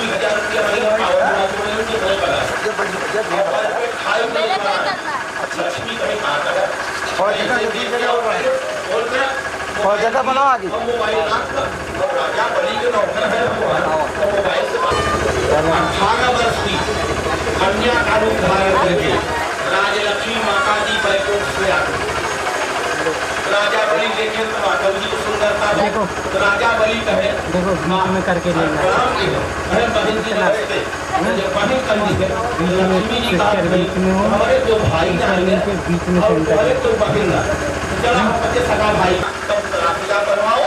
20,000 रुपया महीना लक्ष्मी कहीं कहा था और जगह बनाओ आगे। राजा बलि के नौकर है भगवान। 18 वर्ष की कन्या का रूप धारण करके राजलक्ष्मी माता जी बैकुंठ से आती। राजा बलि देखे तो माधव जी की सुंदरता देखो, तो राजा बलि कहे देखो बीच में करके लेना अरे बहन जी रहते जब बहन करनी है लक्ष्मी जी का हमारे जो भाई के बीच में हमारे तो बहन ना चला बच्चे सगा भाई तब राजा बनवाओ।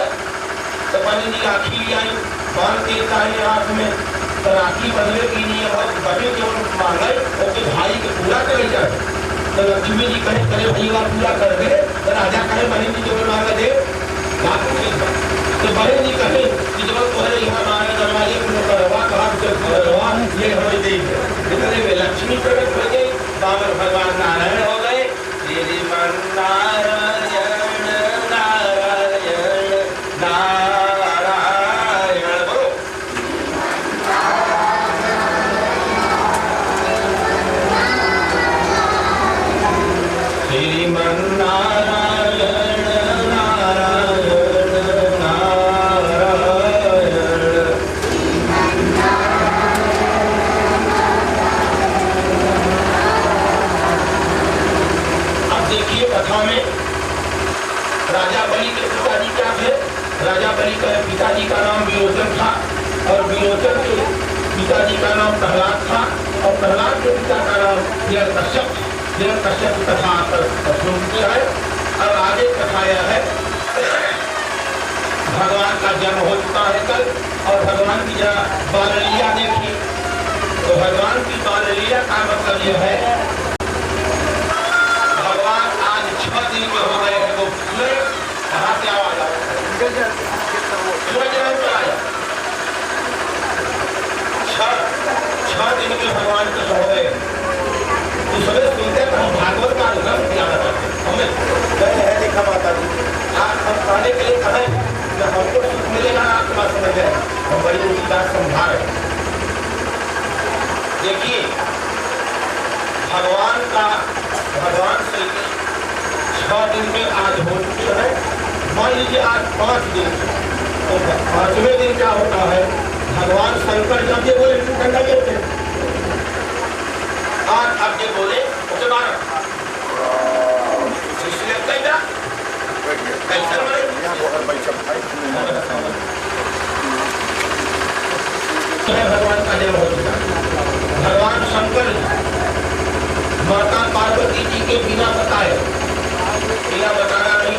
तो बहन जी राखी ले आई, कौन देता है हाथ में, तो राखी बदले की नहीं है बहन जो मांगे उसके भाई के पूरा करे जाए। तो लक्ष्मी जी कहे करे भैया पूरा कर दे, तो राजा कहे बहन जी जो मांगा दे। तो बहन जी कहे कि जब तुम्हारे यहाँ मांगे दरवाजे करवा कहा करवा ये हमें दे इतने में लक्ष्मी प्रकट हो गई, बाबर भगवान नारायण हो गए। श्रीमान नारायण नारायण नारायण बोलो। श्रीमान नारायण नारायण नारायण। अब देखिए कथा में राजा बलि के पिताजी क्या थे। राजा बलि के पिताजी का नाम विरोचन था और विरोचन के पिताजी का नाम प्रहलाद था और प्रहलाद के पिता का नाम हिरण्यकश्यप कथा है। और आगे कथा यह है भगवान का जन्म हो चुका है कल, और भगवान की जरा बाल लीला देखिए। तो भगवान की बाल लीला का मतलब यह है भगवान आज 6 दिन में हो गए हैं। वो कहाँ से आवाज आया 6 दिन में भगवान के हो गए। तो सभी सुनते हैं हम भागवत का अनुग्रह किया जाता है। हमें कहते हैं देखा माता जी आप हम खाने के लिए कहें कि हमको सुख मिलेगा आपके पास समझ गए, हम बड़ी ऊँची बात समझा रहे हैं। देखिए भगवान से 6 दिन में आज हो चुके हैं। मान लीजिए आज 5 दिन, तो 5वें दिन क्या होता है भगवान शंकर जब ये बोले ठंडा के होते आज अब ये बोले उसे मारा भगवान का जन्म हो चुका। भगवान शंकर माता पार्वती जी के बिना बताए, बिना बताया नहीं,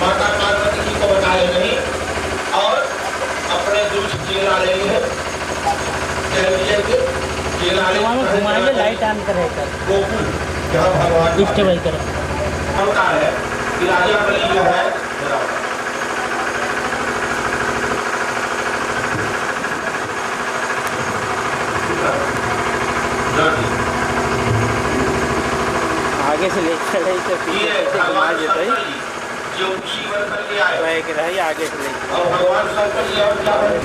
माता पार्वती जी को बताए नहीं और अपने दुष्ट चेला ले लिए घुमाएंगे लाइट ऑन करेगा गोकुल जहाँ भगवान स्टेबल करें होता है कि राजा बलि जो है आगे से ले चले तो भगवान शंकर जी जो शिवर करके आए आगे से ले और भगवान शंकर जी और क्या बने।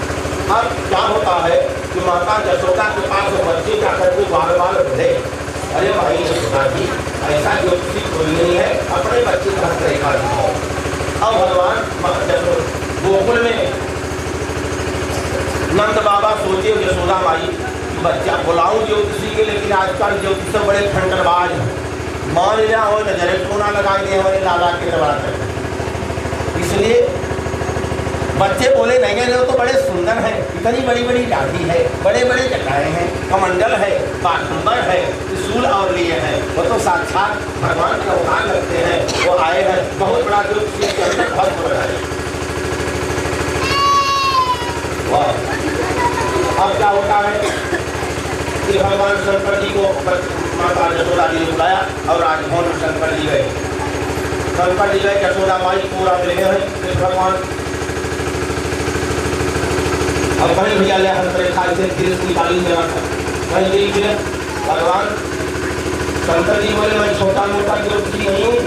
अब क्या होता है कि माता यशोदा के पास बच्चे जाकर के बार बार बढ़े, अरे भाई यशोदा जी ऐसा ज्योतिषी कोई नहीं है, अपने बच्चे का तरीका दिखाओ। अब भगवान गोकुल में नंद बाबा सोचे यशोदा माई बच्चा बुलाऊं ज्योतिषी के, लेकिन आजकल ज्योतिष बड़े खंडरबाज हैं, मान लिया हो नजरे सोना लगा दिए हमारे लाला के दरबार में। इसलिए बच्चे बोले नहीं गए तो बड़े सुंदर हैं, इतनी बड़ी बड़ी लाठी है, बड़े बड़े जटाएं हैं, कमंडल है, बाघंबर है, त्रिशूल और लिए हैं, वो तो साक्षात भगवान के अवतार लगते हैं। वो आए हैं बहुत बड़ा ज्योतिषी के अंदर बहुत बड़ा है। अब क्या होता है कि भगवान शंकर जी को माता यशोदा जी ने बुलाया और राजभवन में शंकर जी गए। यशोदा माई पूरा मिले हैं भगवान। अब वही भैया ले हंसरेखा से कालीन में वही देखिए भगवान शंकर जी बोले मैं छोटा मोटा ज्योतिषी नहीं हूँ,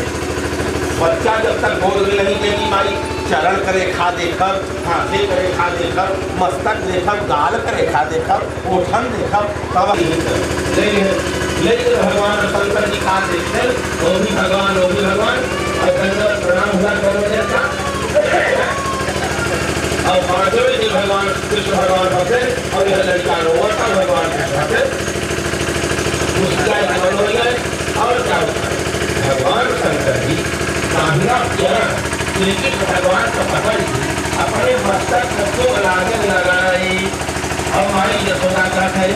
बच्चा जब तक गोद में नहीं देगी माई, चरण करे खा देखब, हाथे करे खा देखब, मस्तक देखब, गाल करे खा देखब, ओठन देखब, तब लेकिन भगवान शंकर जी खा देखते, वो भी भगवान और शंकर प्रणाम हुआ करो जैसा। और पांचवें दिन भगवान कृष्ण भगवान भगते और यह लड़का रोता भगवान कृष्ण भगते उसका जीवन हो गए। और क्या होता है, भगवान शंकर जी कान्हा चरण श्री भगवान को पकड़ अपने मस्तक को लागे लगाए और माई यशोदा का है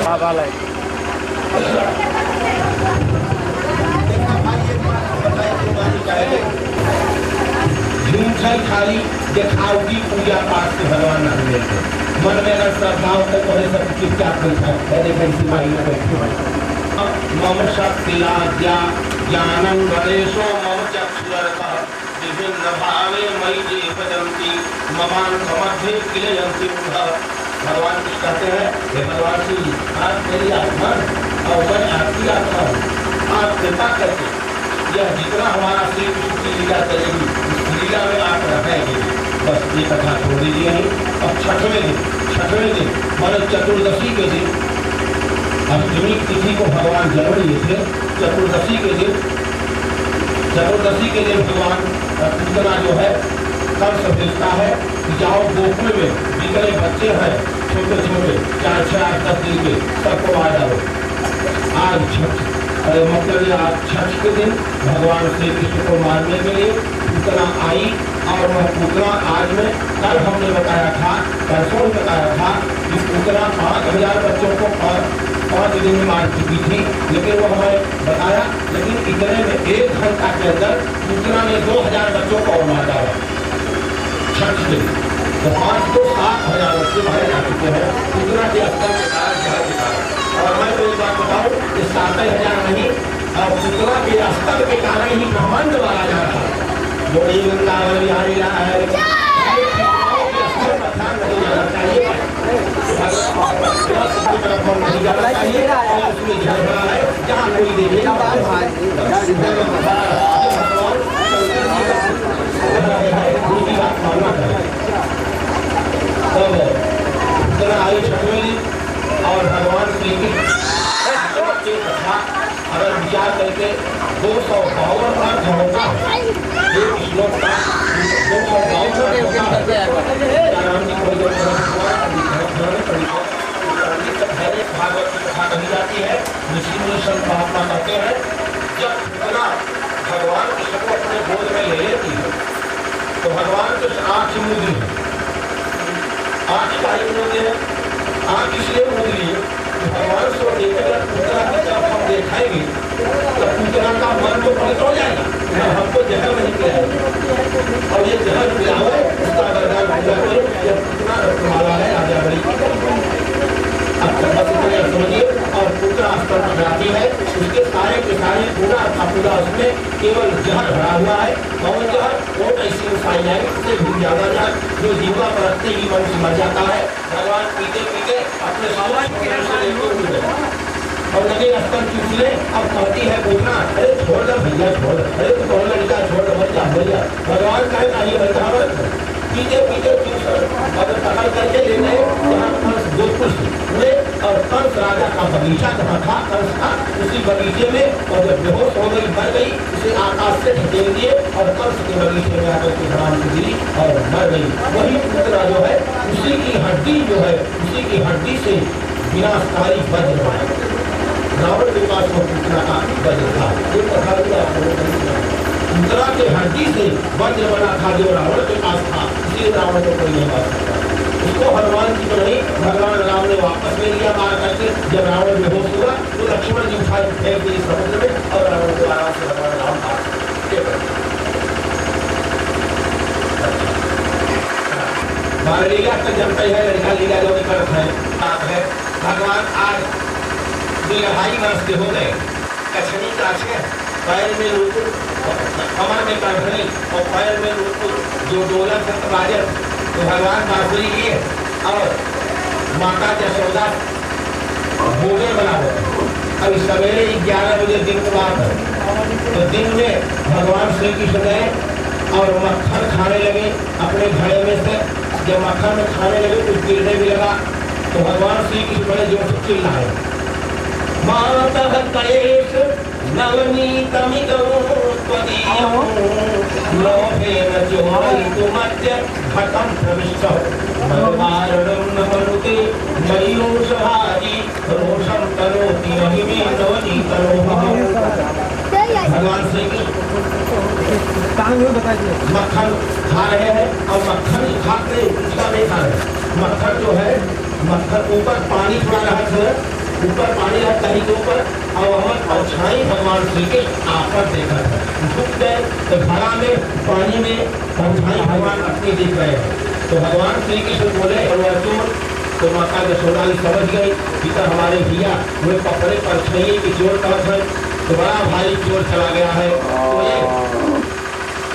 झूठल खाली दिखावटी पूजा पाठ से भगवान नहीं लेते। मन में अगर श्रद्धा हो तो सब चुपचाप बैठा पहले कैसी माई में बैठे मम शक्तिराज्ञा ज्ञानं गणेशो मम चक्षुरः विभिन्न भावे मयि जे भजन्ति ममान्तमध्ये क्लेयन्ति मूढः। भगवान कुछ कहते हैं, हे भगवान श्री आप मेरी आत्मा और मैं आपकी आत्मा हूँ, आप कृपा करके यह जितना हमारा श्री कृष्ण की लीला चलेगी उस लीला में आप रहेंगे। बस ये कथा छोड़ दीजिए। अब छठवें दिन मान चतुर्दशी के दिन, अष्टमी तिथि को भगवान जन्म लिए थे। चतुर्दशी के दिन भगवान पूतना जो है कंस भेजता है कि जाओ गोकुल में जितने बच्चे हैं छोटे छोटे 4-10 दिन के सबको मार डालो। आज छठ आज छठ के दिन भगवान श्री कृष्ण को मारने के लिए पूतना आई और वह पूतना आज में कल हमने बताया था, परसों बताया था कि पूतना 5000 बच्चों को 5 दिन में मार चुकी थी, लेकिन वो हमें बताया लेकिन इतने में 1 घंटा के अंदर पूतना ने 2000 बच्चों को और मार डाला छठ दिन। तो 5 तो 7000 बच्चे मारे जा चुके हैं पूतना के स्तर के कारण। और मैं तो एक बात बताऊँ कि 7000 नहीं और पूतना के स्तर के कारण ही ब्रह्मांड मारा जा रहा है। बोली वृंदावन बिहारी लाल जहाँ कोई देखे आई छठवें और भगवान श्री की कथा अगर विचार करके 252 अर्थ होगा एक श्लोक का 252 राम जी को भागवत की कथा कही जाती है। ऋषि मुनि संत महात्मा कहते हैं जब पूतना भगवान कृष्ण को अपने गोद में ले लेती है तो भगवान कृष्ण आँख मूंद ली, आँख काहे मूंद है, आँख इसलिए मूंद ली भगवान को देखेगा पूतना की तरफ हम देखाएंगे तो पूतना का मन तो पवित्र हो जाएगा, हमको जहर नहीं पिलाएगा और ये जहर पिलावे उसका वरदान पूजा करो। यह पूतना रत्नमाला है राजा बड़ी समझिए और पूतना स्तर पकड़ाती है उसके सारे के सारे पूरा उसमें केवल जहर भरा हुआ है। कौन जहर? वो ऐसी इंसान है उससे भी ज्यादा जहर जो जीवा परखते ही मन मर जाता है। भगवान पीते पीते अपने और लगे स्तर चूसले अब कहती है पूतना अरे छोड़ दो भैया छोड़, अरे तो कौन लड़का छोड़ दो भैया। भगवान कहे नहीं भैया पीते पीते और पकड़ करके ले गए जहाँ कंस गोकुल से और कंस राजा का बगीचा जहाँ था कंस का उसी बगीचे में और जब बेहोश हो गई मर गई उसे आकाश से ढकेल दिए और कंस के बगीचे में आकर के धराम से गिरी और मर गई। वही पूतना जो है उसी की हड्डी उसी की हड्डी से विनाशकारी वज्र बना। रावण के पास वो पूतना का वज्र था, एक कथा पूतना के हड्डी से वज्र बना था जो रावण के पास था, इसलिए रावण को कोई नहीं मार सकता। उसको हनुमान जी को नहीं भगवान राम ने वापस ले लिया मार करके। जब रावण बेहोश हुआ तो लक्ष्मण जी उठा फेंक दिए समुद्र में और रावण को आराम से भगवान राम मार लीला तक जमता है लड़का लीला जो करता है। भगवान आज 2.5 वर्ष के हो गए, कछनी काछे पैर में रूप कमर में कंठनी और पैर में रूप जो डोलक बाजत तो भगवान बांसुरी लिए और माता यशोदा भोगे बना हो। अभी सवेरे 11 बजे दिन की बात है तो दिन में भगवान श्री कृष्ण गए और मक्खन खाने लगे अपने घड़े में से। जब मक्खन में खाने लगे कुछ गिरने भी लगा तो भगवान श्री कृष्ण बड़े जोर से चिल्लाए, मातः कलेश नवनीतमिदं त्वदीयं लोभेन चोरयितुमद्य घटं प्रविष्टौ मदवारणं न मनुते मयि रोषभाजी रोषं करोति नहि मे नवनीतलोभः। भगवान श्री कृष्ण मक्खन खा रहे हैं और मक्खन खाते उसका नहीं खा रहे। मक्खन जो है, मक्खन ऊपर पानी थोड़ा रहा था, ऊपर पानी रहा दही के ऊपर, और वहाँ परछाई भगवान श्री कृष्ण आकर देखा था। झुक गए तो घड़ा में पानी में परछाई भगवान अपनी दिख रहे हैं। तो भगवान श्री कृष्ण बोले चोर, तो माता यशोदा समझ गई पिता हमारे भैया वे पकड़े परछाई की चोर का है, तो बड़ा भारी चोर चला गया है। तो ये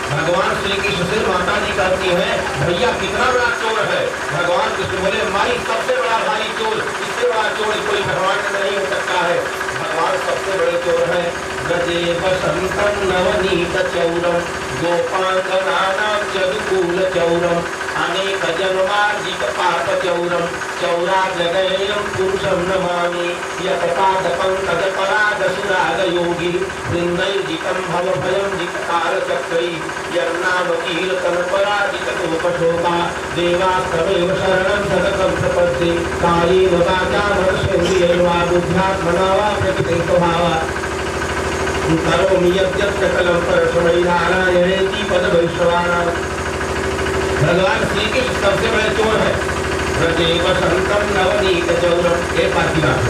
भगवान श्री कृष्ण से माता जी कहती है, भैया कितना बड़ा चोर है। भगवान कृष्ण बोले, माई सबसे बड़ा भारी चोर, इससे बड़ा चोर कोई भगवान में नहीं हो सकता है। भगवान सबसे बड़े चोर है। गजे वसंतम नवनीत चौरम गोपांगनानां जदुकूल चौरम अनेक जन्मार्जित पाप चौरम चौराजगेयं पुरुषं नमामि यत्पादपङ्कजपरागसुराग योगी वृन्दैर्जितं भवभयं जितकारचक्रै यर्नाम कीर्तनपराजितलोकशोका देवास्तमेव शरणं सततं प्रपद्ये कायेन वाचा मनसेन्द्रियैर्वा बुद्ध्यात्मना वा प्रकृते स्वभावात् करोमि यद्यत् सकलं परस्मै नारायणेति पदवैश्रवाणाम्। भगवान श्री कृष्ण सबसे बड़े चोर है। ब्रजे वसंतम नवनीत चौरम, एक बात की बात है।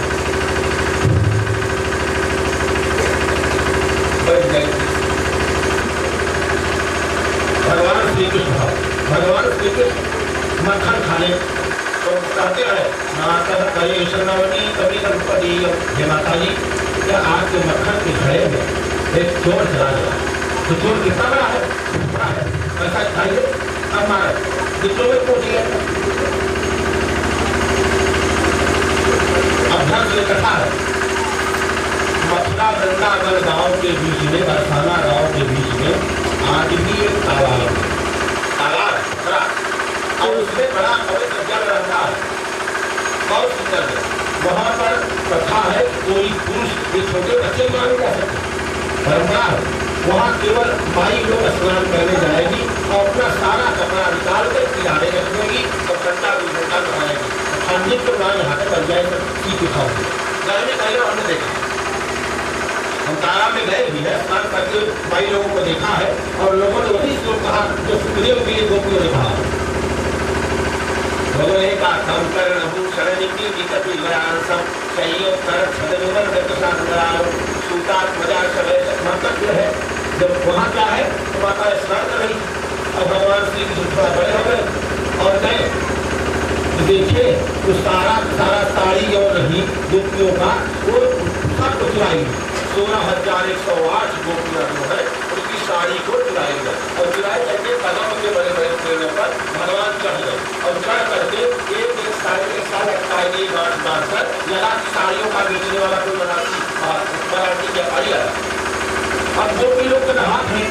भगवान श्री कृष्ण मक्खन खाने तो कहते हैं, माता कलेश नवनीत विदंपदीयम। हे माता जी, क्या आपके मक्खन के घड़े में एक चोर चला गया? तो चोर कितना बड़ा है? बड़ा है, ऐसा खाइए अब मारे दूसरों में पहुंच गया। अब ढंग से कथा है। मथुरा वृंदावन गांव के बीच में, बरसाना गांव के बीच में आज भी एक तालाब है, और उसमें बड़ा पवित्र जल रहता है, बहुत सुंदर है। वहाँ पर कथा है, कोई पुरुष ये छोटे बच्चे मान जा सकते, परंपरा है। वहाँ केवल माई लोग स्नान करने जाएगी और अपना सारा कपड़ा निकाल कर किनारे रख देगी और ठंडा 2 घंटा नहाएगी। ठंडी तो ना नहाते बन जाए तो ठीक खाओगे। गर्मी कहीं हमने देखा, हम तालाब में गए भी है, स्नान करके माई लोगों को देखा है, और लोगों ने वही जो कहा जो सुखदेव के लिए गोपियों ने कहा। भगवान का कम कर शरण की विकति वरांसम चाहिए कर छदविवर गतशान कराओ सूतात मजा सवे। मतलब यह है, जब वहाँ क्या है तो माता स्नान कर रही और भगवान श्री कृष्ण थोड़ा बड़े हो गए और गए तो देखिए तो सारा साड़ी और रही गोपियों का वो सब को चुराई। 16,108 गोपियाँ जो है उसकी साड़ी को चुराई गई और चुराई करके कदम के बड़े बड़े पेड़ों पर भगवान चढ़ गए और चढ़ करके एक साड़ी के साथ अटकाई गांठ बांधकर लगा की साड़ियों का बेचने वाला कोई बनाती के पारी आया। अब गोपी लोग का हाथ है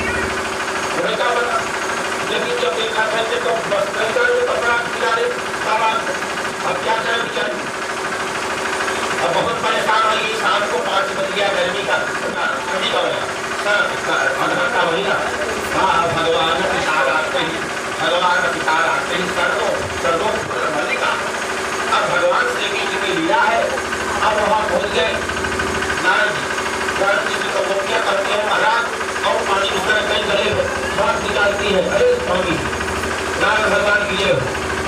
उन्हें क्या बना, लेकिन जब देखा था तो बस कपड़ा किनारे तालाब, अब क्या करें बेचारे। अब बहुत परेशान हुई। शाम को 5 बज गया, गर्मी का ठंडी का महीना। हाँ, भगवान पितार आते ही सर्वों मल्लिका। अब भगवान श्री कृष्ण की लीला है। अब वहाँ पहुँच गए नारद जी से गोपियाँ करते हैं, महाराज और पानी उस तरह कहीं गले हाथ निकालती है। अरे स्वामी नारद भगवान की जय हो।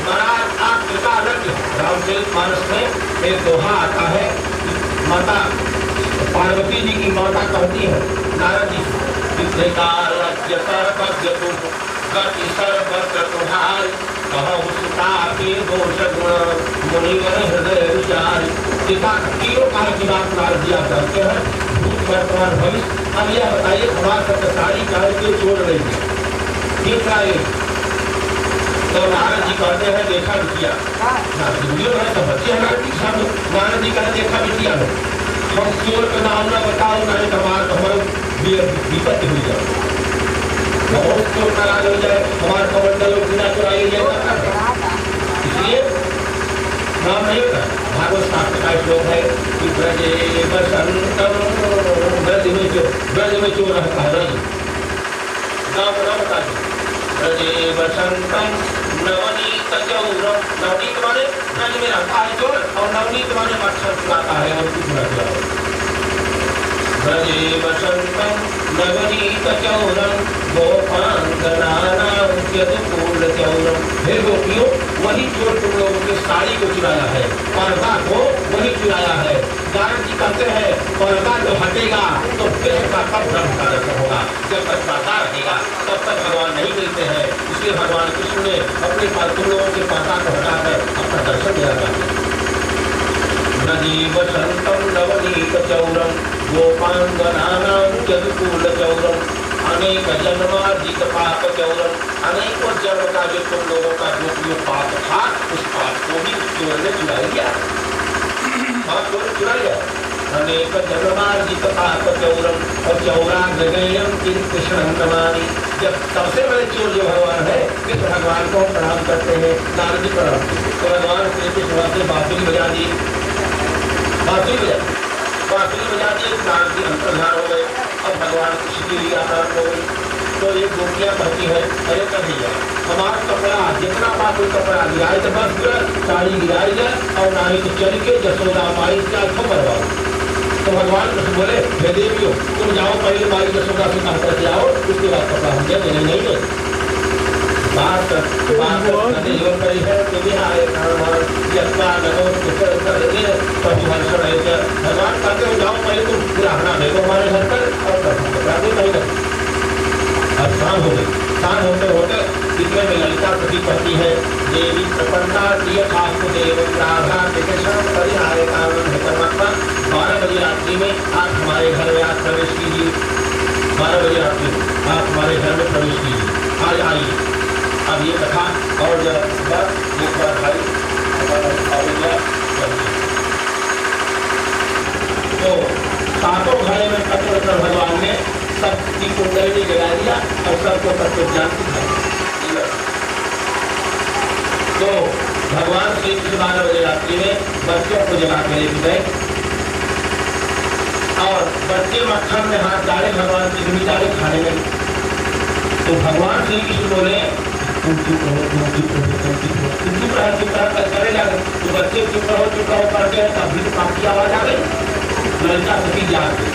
महाराज आप कृपा रख। रामचरितमानस में एक दोहा आता है, माता पार्वती जी की माता कहती है नारद जी मुनिवर हृदय विचार। तीनों काल की बात नारद जी आप जानते हैं, भूत वर्तमान भविष्य। अब यह बताइए हमारा सबसे सारी काल के छोड़ रही है तीसरा एक। तो नारद जी कहते हैं देखा बिटिया, तो बच्चे नारद जी सब नारद जी कहते देखा बिटिया में हम चोर का नाम ना बताओ, ना हमारा हमारा विपत्ति हुई जाए। बहुत चोट नाराज हो जाए, हमारे कमंडल बिना चुराई ले इसलिए नाम नहीं होता। भागवत शास्त्र का श्लोक है कि ब्रजे बसंतम, ब्रज में चोर रहता है नाम ना बता दो। ब्रजे बसंतम नवनीत चौरम, नवनीत माने ब्रज में रहता है चोर, और नवनीत माने मच्छर चुराता है और कुछ न चुराता। ब्रजे बसंतम नवनीत चौरम गोपांगनानां यदुकूल चौरम, हे गोपियों वही चोर तुम लोगों की साड़ी को चुराया है, पर्दा को वही चुराया है। नारद जी कहते हैं पर्दा जो हटेगा तो देह का कब धर्म का दर्शन होगा, जब तक पर्दा रहेगा तब तक भगवान नहीं मिलते हैं। इसलिए भगवान कृष्ण ने अपने पास तुम लोगों के पर्दा को हटाकर अपना दर्शन दिया था। ब्रजे बसंतम नवनीत चौरम गोपांगनानां यदुकूल चौरम, अनेक जन्मार्जित पाप चौरम, अनेकों जन्म का जो तुम लोगों का जो पाप था उस पाप को भी चोर ने चुरा लिया, पाप चोर चुरा लिया। अनेक जन्मार्जित पाप चौरम और चौराग्रगेयम किं कृष्णं नमामि, जब सबसे बड़े चोर जो भगवान है कृष्ण भगवान को प्रणाम करते हैं। नारद जी प्रणाम, तो भगवान श्री कृष्ण से बांसुरी बजा दी, बांसुरी बजा दी, नारद जी अंतर्धान हो गए। अब भगवान कृष्ण की लीला प्रारंभ हो गई। तो एक गोपियां कहती है अरे कन्हैया हमारा कपड़ा जितना बात कोई कपड़ा गिराए तो बस साड़ी गिराई जाए और ना ही तो चल के जसोदा माई क्या खबर आओ। तो भगवान कृष्ण बोले हे देवियों तुम जाओ पहले माई जसोदा से कहा करके आओ, उसके बाद कपड़ा हम दे देने नहीं दे। बात करी है कि भगवान कहते हो जाओ पहले तुम पुराना देखो हमारे घर पर और कपड़ा दे नहीं दे। अब शाम हो गई, शाम होते होते इतने में ललिता प्रति कहती है देवी प्रपन्ना प्रिय आपको देव राधा शाम परिहारे कारण है परमात्मा 12 बजे रात्रि में आप हमारे घर में आज प्रवेश कीजिए, 12 बजे रात्रि में आप हमारे घर में प्रवेश कीजिए, आज आइए। अब ये कथा और जब एक बार भाई तो सातों घड़े में पत्र कर भगवान ने सबकी कुंडली जगा दिया और सबको तत्व ज्ञान दिया। तो भगवान श्री कृष्ण 12 बजे रात्रि में बच्चों को जगा के लेके गए और बच्चे मक्खन में हाथ डाले भगवान की जमी डाले खाने में। तो भगवान श्री कृष्ण बोले चुप रहो करे जा रहे तो बच्चे चुप रहो करके तभी तो काफी आवाज आ गई। ललिता सती जाग गई,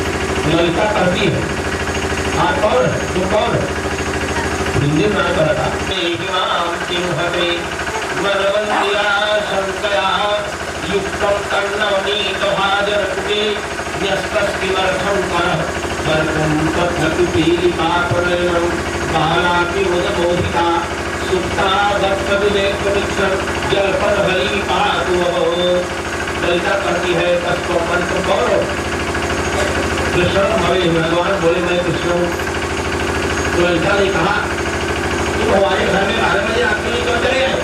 ललिता कहती है हाँ कौन तू कौन हिंदी में कहता शंकया युक्तम कर्णवनीत भाजरकुटे न्यस्तस्तिमर्थं करः कर्तुं तत्नकुपीलिकापनयनं बालापि मुदमोहिता सुप्ता दत्तविवेकमिक्षण जलपदहरी पातु वहो। ललिता कहती है तत्व मंत्र कौन हो? कृष्ण हमें भगवान बोले मैं कृष्ण हूँ। तो ललिता ने कहा तुम हमारे घर में 12 बजे रात में क्यों चले गए?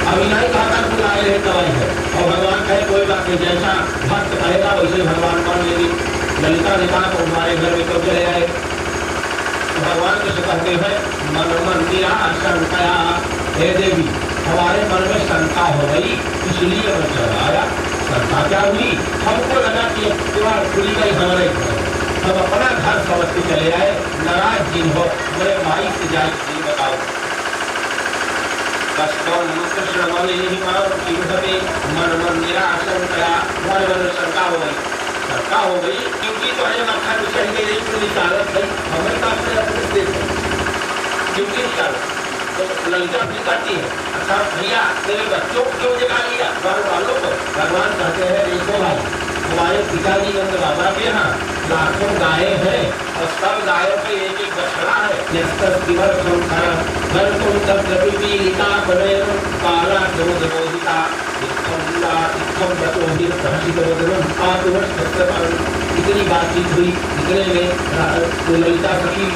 अभी नहीं कहा था तुम आए हैं दवाई है और भगवान कहे कोई बात नहीं, जैसा भक्त कहेगा वैसे भगवान मान लेगी। ललिता ने कहा तो हमारे घर में क्यों चले आए? तो भगवान कृष्ण कहते हैं मन मंदिरा शंकया, हे देवी हमारे मन में शंका हो गई इसलिए मैं चला आया। शंका क्या हुई? हमको लगा कि द्वार खुली गई हमारे घर, हम अपना घर समझ के चले आए। नाराज जिन हो मेरे माई से जाए बताओ। कृष्ण मन मंदिरा शंकया, हमारे मन में शंका हो गई, शंका हो गई क्योंकि तो है मक्खन चढ़ गई पूरी चालत गई हमें का अपने क्योंकि तो ललिता भी कहती है अच्छा भैया तेरे बच्चों को क्यों जगा लिया घर वालों को? भगवान कहते हैं देखो भाई हमारे पिताजी नंद बाबा के यहाँ लाखों गायें हैं और सब गायों के एक एक बछड़ा है। इतनी बातचीत हुई, इतने में ललिता सखी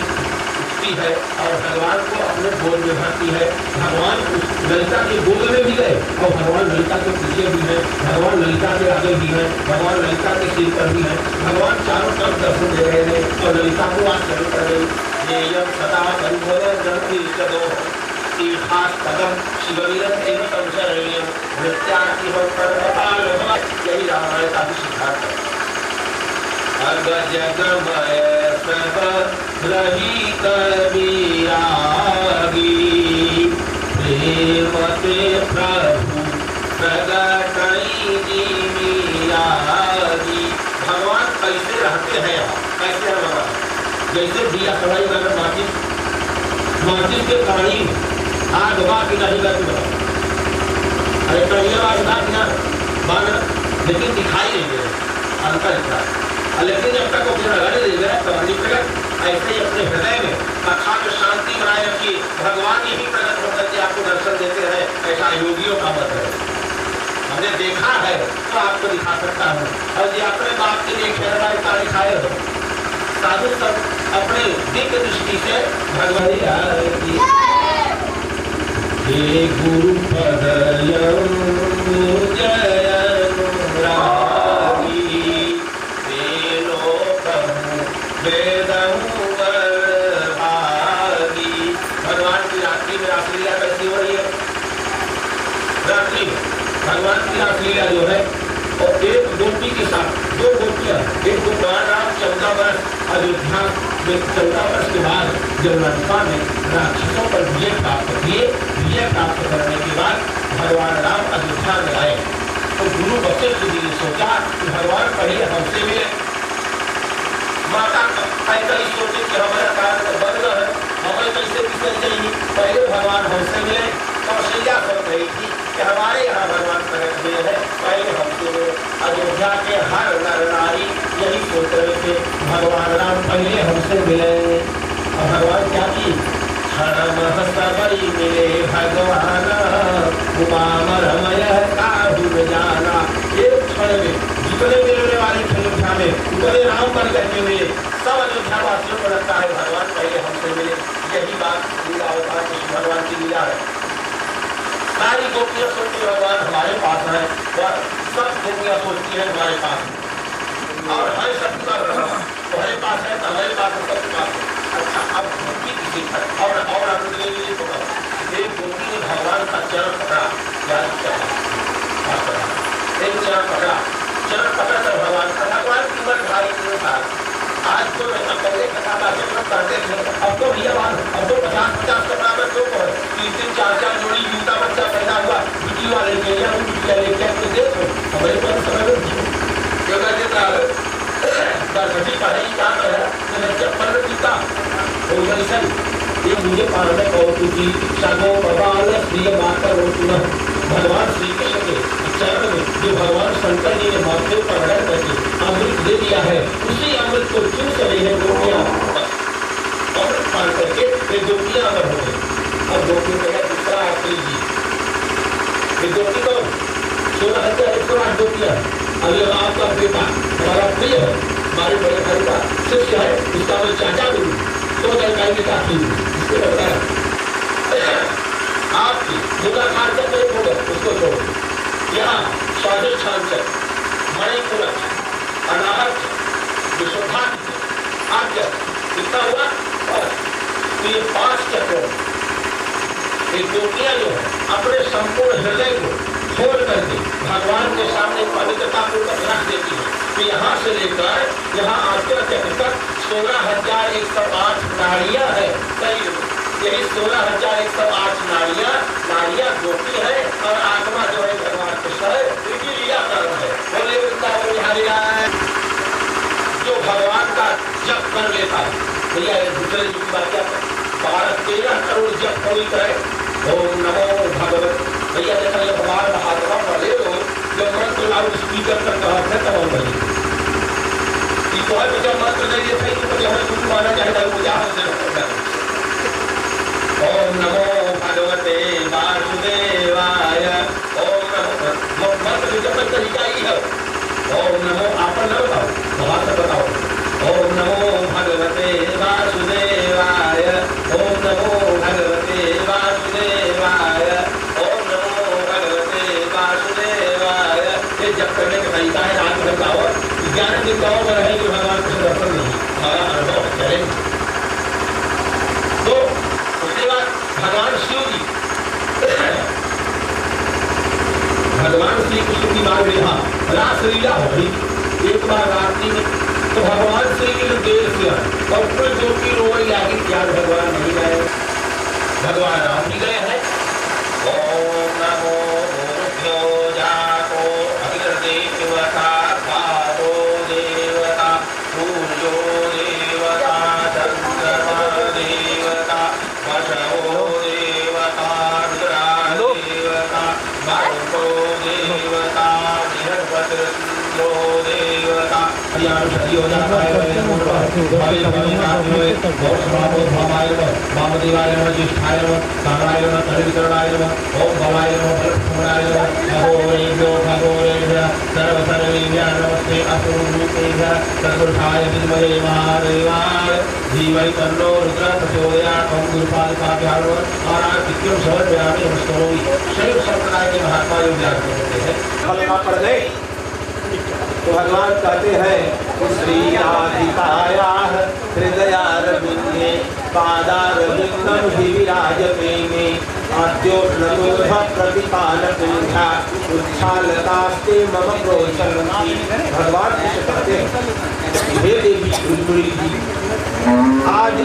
उठती है और भगवान को अपने गोद में भरती है। भगवान उस ललिता के गोद में भी गए और भगवान ललिता के पीछे भी है, भगवान ललिता के आगे भी है, भगवान ललिता के सिर पर भी है। भगवान चारों तरफ दर्शन दे रहे हैं और ललिता को आश्चर्य कर गई। वैदेयं सदा बन्धुर्जन्तिष्ठदो तीर्थास्पदं शिववीरं एव संशरणीयं नृत्यार्तिवं पर्वतालोकः यही रामायण का भी सिद्धांत है। अगजगमय सब रही कबीरागी प्रेम ते प्रभु प्रगटई जीवियागी। भगवान कैसे रहते हैं यहाँ, कैसे है भगवान? जैसे दिया कढ़ाई कर माचिस के कहानी आग बाकी नहीं करती बताओ। अरे कढ़िया आग ना बाना लेकिन दिखाई नहीं दे अंतर दिखा, लेकिन जब तक वो फिर लड़ दे गया कहानी प्रकट। ऐसे ही अपने हृदय में अखा में शांति बनाए रखिए। भगवान यही प्रकट होकर के आपको दर्शन देते हैं, ऐसा योगियों का मत है। हमने देखा है तो आपको दिखा सकता हूँ। और ये अपने बाप के लिए खेलवाई का दिखाए हो साधु सब अपने दिव्य दृष्टि से भगवान हे गुरु पदयं जयनुरागी वेलो प्रभु वेदं वरभागी। भगवान की रात्रि में रासलीला कैसी हो रही है? रात्रि में भगवान की रासलीला जो है और एक गोपी के साथ दो गोपियां, एक भगवान राम 14 वर्ष अयोध्या में 14 वर्ष के बाद जब लंका में राक्षसों पर विजय प्राप्त किए, विजय प्राप्त करने के बाद भगवान राम अयोध्या में आए तो गुरु वशिष्ठ जी ने सोचा कि भगवान पहले हमसे मिले। माता ऐसा ही सोचे कि हमारा कार्य तो बन रहा है, हमें कैसे बिसर जाएंगे। पहले भगवान हमसे मिले। कौशल्या सोच रही थी कि हमारे यहाँ भगवान प्रकट हुए हैं, पहले हमसे मिले। अयोध्या के हर नर नारी यही सोच रहे थे भगवान राम पहले हमसे मिले। और भगवान क्या की सबरी मिले भगवान उमामरमय काहू न जाना। एक क्षण में जितने मिलने वाले अयोध्या में उतने राम बन करके मिले। सब अयोध्या वासियों को लगता है भगवान पहले हमसे मिले। यही बात लीला अवतार कृष्ण भगवान की लीला है। सारी गोपियां सोचती भगवान हमारे पास है, सब गोपियां सोचती है हमारे पास और हमें सब कर रहा है तुम्हारे पास है तो हमारे पास है सबके पास। अच्छा अब गोपी किसी और आनंद ले लीजिए तो एक गोपी ने भगवान का चरण पकड़ा, एक चरण पकड़ा कर भगवान का भगवान की मन भाई नहीं था। आज तो पहले कथा करते थे, अब तो भैया अब तो 50-50 कपड़ा में क्यों 3-4 जोड़ी जूता बच्चा पैदा हुआ बिटी वाले के या बिटिया लेके तो देखो हमारे पास समय में क्यों कहते दरघटी पढ़े क्या करा मैंने चप्पल में जूता तो वैसे ये मुझे पालने कौतुकी सगो बबाल श्री माता रोटुना। भगवान श्री कृष्ण के चरण में जो भगवान शंकर जी ने माथे पर रख करके अमृत दे दिया है, उसी अमृत को चूस रही है गोपियां। अमृत पान करके वे गोपियां अमर हो गई। अब गोपी का दूसरा आखिरी जी ये गोपी को 16,108 गोपियां। अभी आपका बेटा हमारा प्रिय है, हमारे बड़े भाई का शिष्य है, उसका मैं चाचा भी हूँ तो जानकारी के साथ इसको बताया आपकी मुलाकात जब नहीं होगा उसको छोड़ो। यहाँ स्वादिष्ठान से मणिपुर अनाहत विशुद्धान आज कितना हुआ और ये 5 चक्रों ये गोपियां जो है अपने संपूर्ण हृदय को खोल करके भगवान के सामने पवित्रता पूर्वक रख देती है। तो यहाँ से लेकर यहाँ आकर चक्र तक 16,108 नारियां है। यही 16,108 नारियां गोपी है और आत्मा जो है भगवान कृष्ण है। इनकी लीला कर्म है। बोले वृंदावन बिहारी है जो भगवान का जप कर लेता है। भैया दूसरे युग की बात क्या 12-13 करोड़ जप कोई करे। ओम नमो भगवत भैया जैसा ये भगवान महात्मा पढ़े हो जब मंत्र लाउड स्पीकर तक कहते हैं तब हम भैया तो है जब मंत्र नहीं देते तो हमें कुछ माना चाहे पूजा हमसे ओम नमो भगवते वासुदेवाय। ओम नमो मंत्र जब तरीका ही है। ओम नमो आपन न बताओ वहां से बताओ। ओम नमो भगवते वासुदेवाय। ओम नमो भगवते वासुदेवाय। ओम नमो भगवते वासुदेवाय। ये जब करने का तरीका है रात भर गाओ 11 दिन गाओ में रहेंगे भगवान कृष्ण दर्शन नहीं हमारा अनुभव चलेंगे। भगवान शिव जी भगवान श्री कृष्ण की बात रहा रासलीला हो रही एक बार रात्रि में, तो भगवान श्री कृष्ण देर से आए और फिर जो की रोई आगे क्या भगवान नहीं गए, भगवान राम जी गए हैं। ओम नमो भूभ्यो जातो अग्निर्देवता पादो देवता सूर्यो देवता चंद्रमा देवता वशो देवता रुद्रा देवता बाहुको देवता बृहस्पतिर्यो देवता हरियो जाता है भवे भवे नाथवे और स्वामो भवाय वामदेवाय नमः ज्येष्ठाय नमः कामाय नमः कलिकरणाय नमः ओम भवाय नमः बलक्षमणाय नमः अहोरेभ्यो खगोरेभ्यः सर्वसर्वेभ्यः नमस्ते असुरूपेभ्यः तत्पुरुषाय विद्महे महादेवाय धीमहि तन्नो रुद्रः प्रचोदयात्। ओम गुरुपादुकाभ्यां नमः। और आज विक्रम समर्पयामि नमस्कारोमि। शैव संप्रदाय के महात्मा योग व्यास होते हैं कलमा पढ़ गए तो भगवान कहते हैं श्री राधिकाया हृदयारविंदे पादारविंदम हि विराजते मे आद्योष्णदुर्भ प्रतिपालकुंजा उच्छालतास्ते मम प्रोचलन्ति। भगवान कृष्ण कहते हैं हे देवी कुलपुरी जी, आज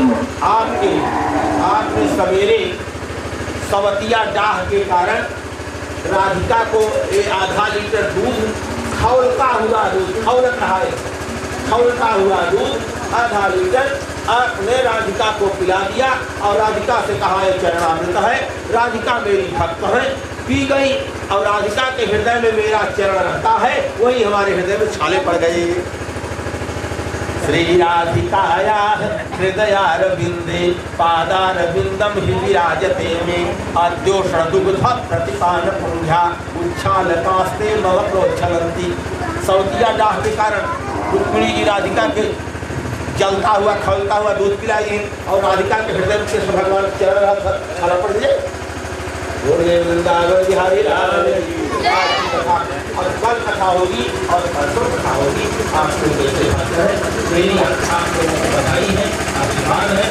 आपने सवेरे सवतिया डाह के कारण राधिका को आधा लीटर दूध खौलता हुआ दूध आधा लीटर आपने राधिका को पिला दिया और राधिका से कहा यह चरणामृत है, राधिका मेरी भक्त है, पी गई और राधिका के हृदय में मेरा चरण रहता है, वही हमारे हृदय में छाले पड़ गए। श्री राधिकाया हृदयारविंदे पादारविंदम हि विराजते मे आद्योष्ण दुग्ध प्रतिपान पुंजा उच्छालतास्ते मम प्रोच्छलन्ति। सवतिया डाह के कारण रुक्मिणी जी राधिका के जलता हुआ खौलता हुआ दूध पिलाई और राधिका के हृदय में कृष्ण भगवान चरण छाला पड़ जाए। वृंदावन बिहारी और कल कथा होगी और परसों कथा होगी। आपको जैसे भक्त है मेरी आपको बधाई है, आशीर्वाद है,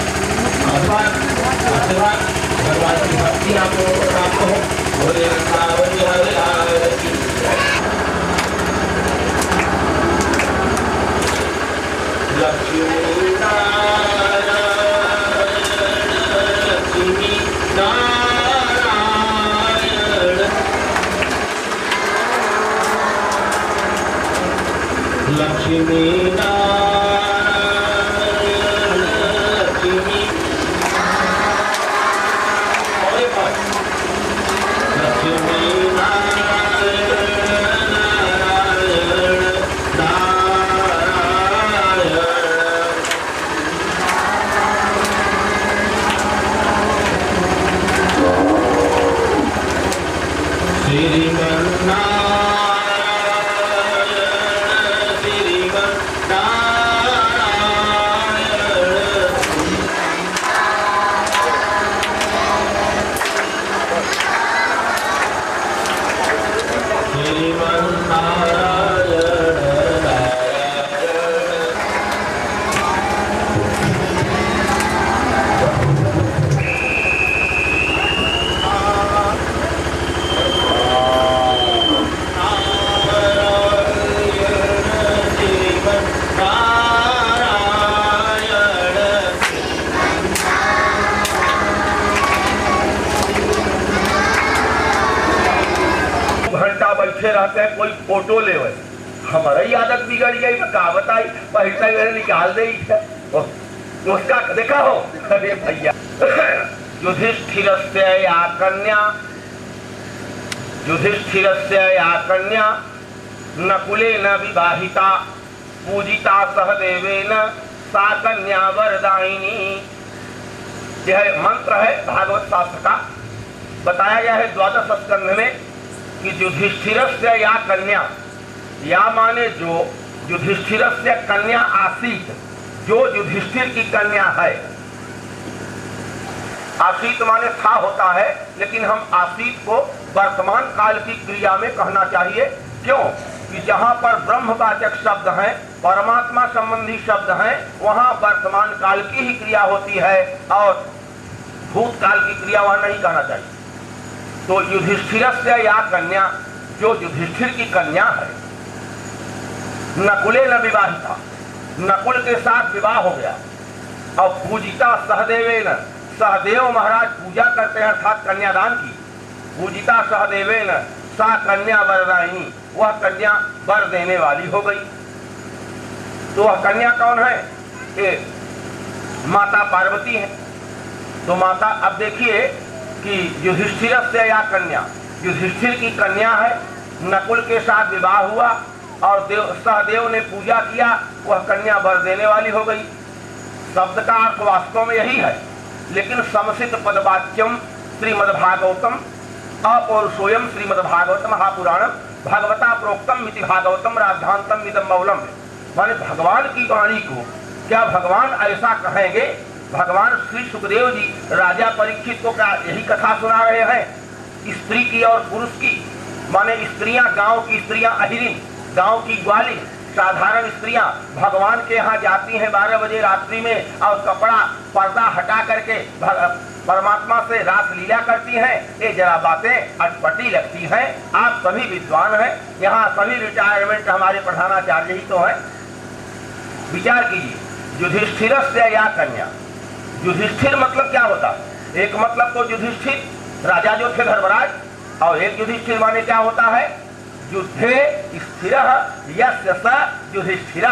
आशीर्वाद भगवान की भक्ति आप लोगों को प्राप्त हो। बोले वृंदावन बिहारी लक्ष्मी नारायण लक्ष्मी लक्ष्मी नारायण लक्ष्मी लक्ष्मी नारायण नारायण नारायण श्रीमन्नारायण रहते हैं कोई फोटो ले हमारा ही आदत बिगड़ गई। मैं कहा बताई पैसा निकाल दे उसका देखा हो। अरे भैया युधिष्ठिरस्य या कन्या नकुलेन विवाहिता पूजिता सहदेवेन सा कन्या वरदायिनी। यह मंत्र है भागवत शास्त्र का, बताया गया है द्वादश स्कंध में कि युधिष्ठिरस्य या कन्या, या माने जो युधिष्ठिरस्य कन्या आसीत, जो युधिष्ठिर की कन्या है। आसीत माने था होता है, लेकिन हम आसीत को वर्तमान काल की क्रिया में कहना चाहिए। क्यों कि जहां पर ब्रह्मवाचक शब्द हैं, परमात्मा संबंधी शब्द हैं, वहां वर्तमान काल की ही क्रिया होती है और भूतकाल की क्रिया वहां नहीं कहना चाहिए। तो युधिष्ठिरस्य या कन्या, जो युधिष्ठिर की कन्या है, नकुले न विवाहिता, नकुल के साथ विवाह हो गया। और पूजिता सहदेवेन, सहदेव महाराज पूजा करते हैं अर्थात कन्यादान की। पूजिता सहदेवेन सा कन्या वरदायिनी, वह कन्या वर देने वाली हो गई। तो वह कन्या कौन है? ये माता पार्वती है। तो माता, अब देखिए कि युधिष्ठिर से या कन्या, युधिष्ठिर की कन्या है, नकुल के साथ विवाह हुआ और सहदेव ने पूजा किया, वह कन्या वर देने वाली हो गई। शब्द का अर्थ वास्तव में यही है, लेकिन समसित पदवाच्यम श्रीमद्भागवतम अपौरुषोयम श्रीमद्भागवत महापुराणम भगवता प्रोक्तम मिति भागवतम राधांतम मिदम मौलम। माने भगवान की वाणी को क्या भगवान ऐसा कहेंगे? भगवान श्री सुखदेव जी राजा परीक्षित को क्या यही कथा सुना रहे हैं स्त्री की और पुरुष की? माने स्त्रियां, गांव की स्त्रियां अहिरिन, गांव की ग्वालिन, साधारण स्त्रियां भगवान के यहाँ जाती हैं 12 बजे रात्रि में और कपड़ा पर्दा हटा करके परमात्मा से रास लीला करती हैं। ये जरा बातें अटपटी लगती हैं। आप सभी विद्वान हैं, यहाँ सभी रिटायरमेंट हमारे प्रधानाचार्य ही तो हैं। विचार कीजिए, युधिष्ठिर से या कन्या, युधिष्ठिर मतलब क्या होता है? एक मतलब तो युधिष्ठिर राजा जो थे धर्मराज, और एक युधिष्ठिर माने क्या होता है? युद्धे स्थिर यस्य स युधिष्ठिर,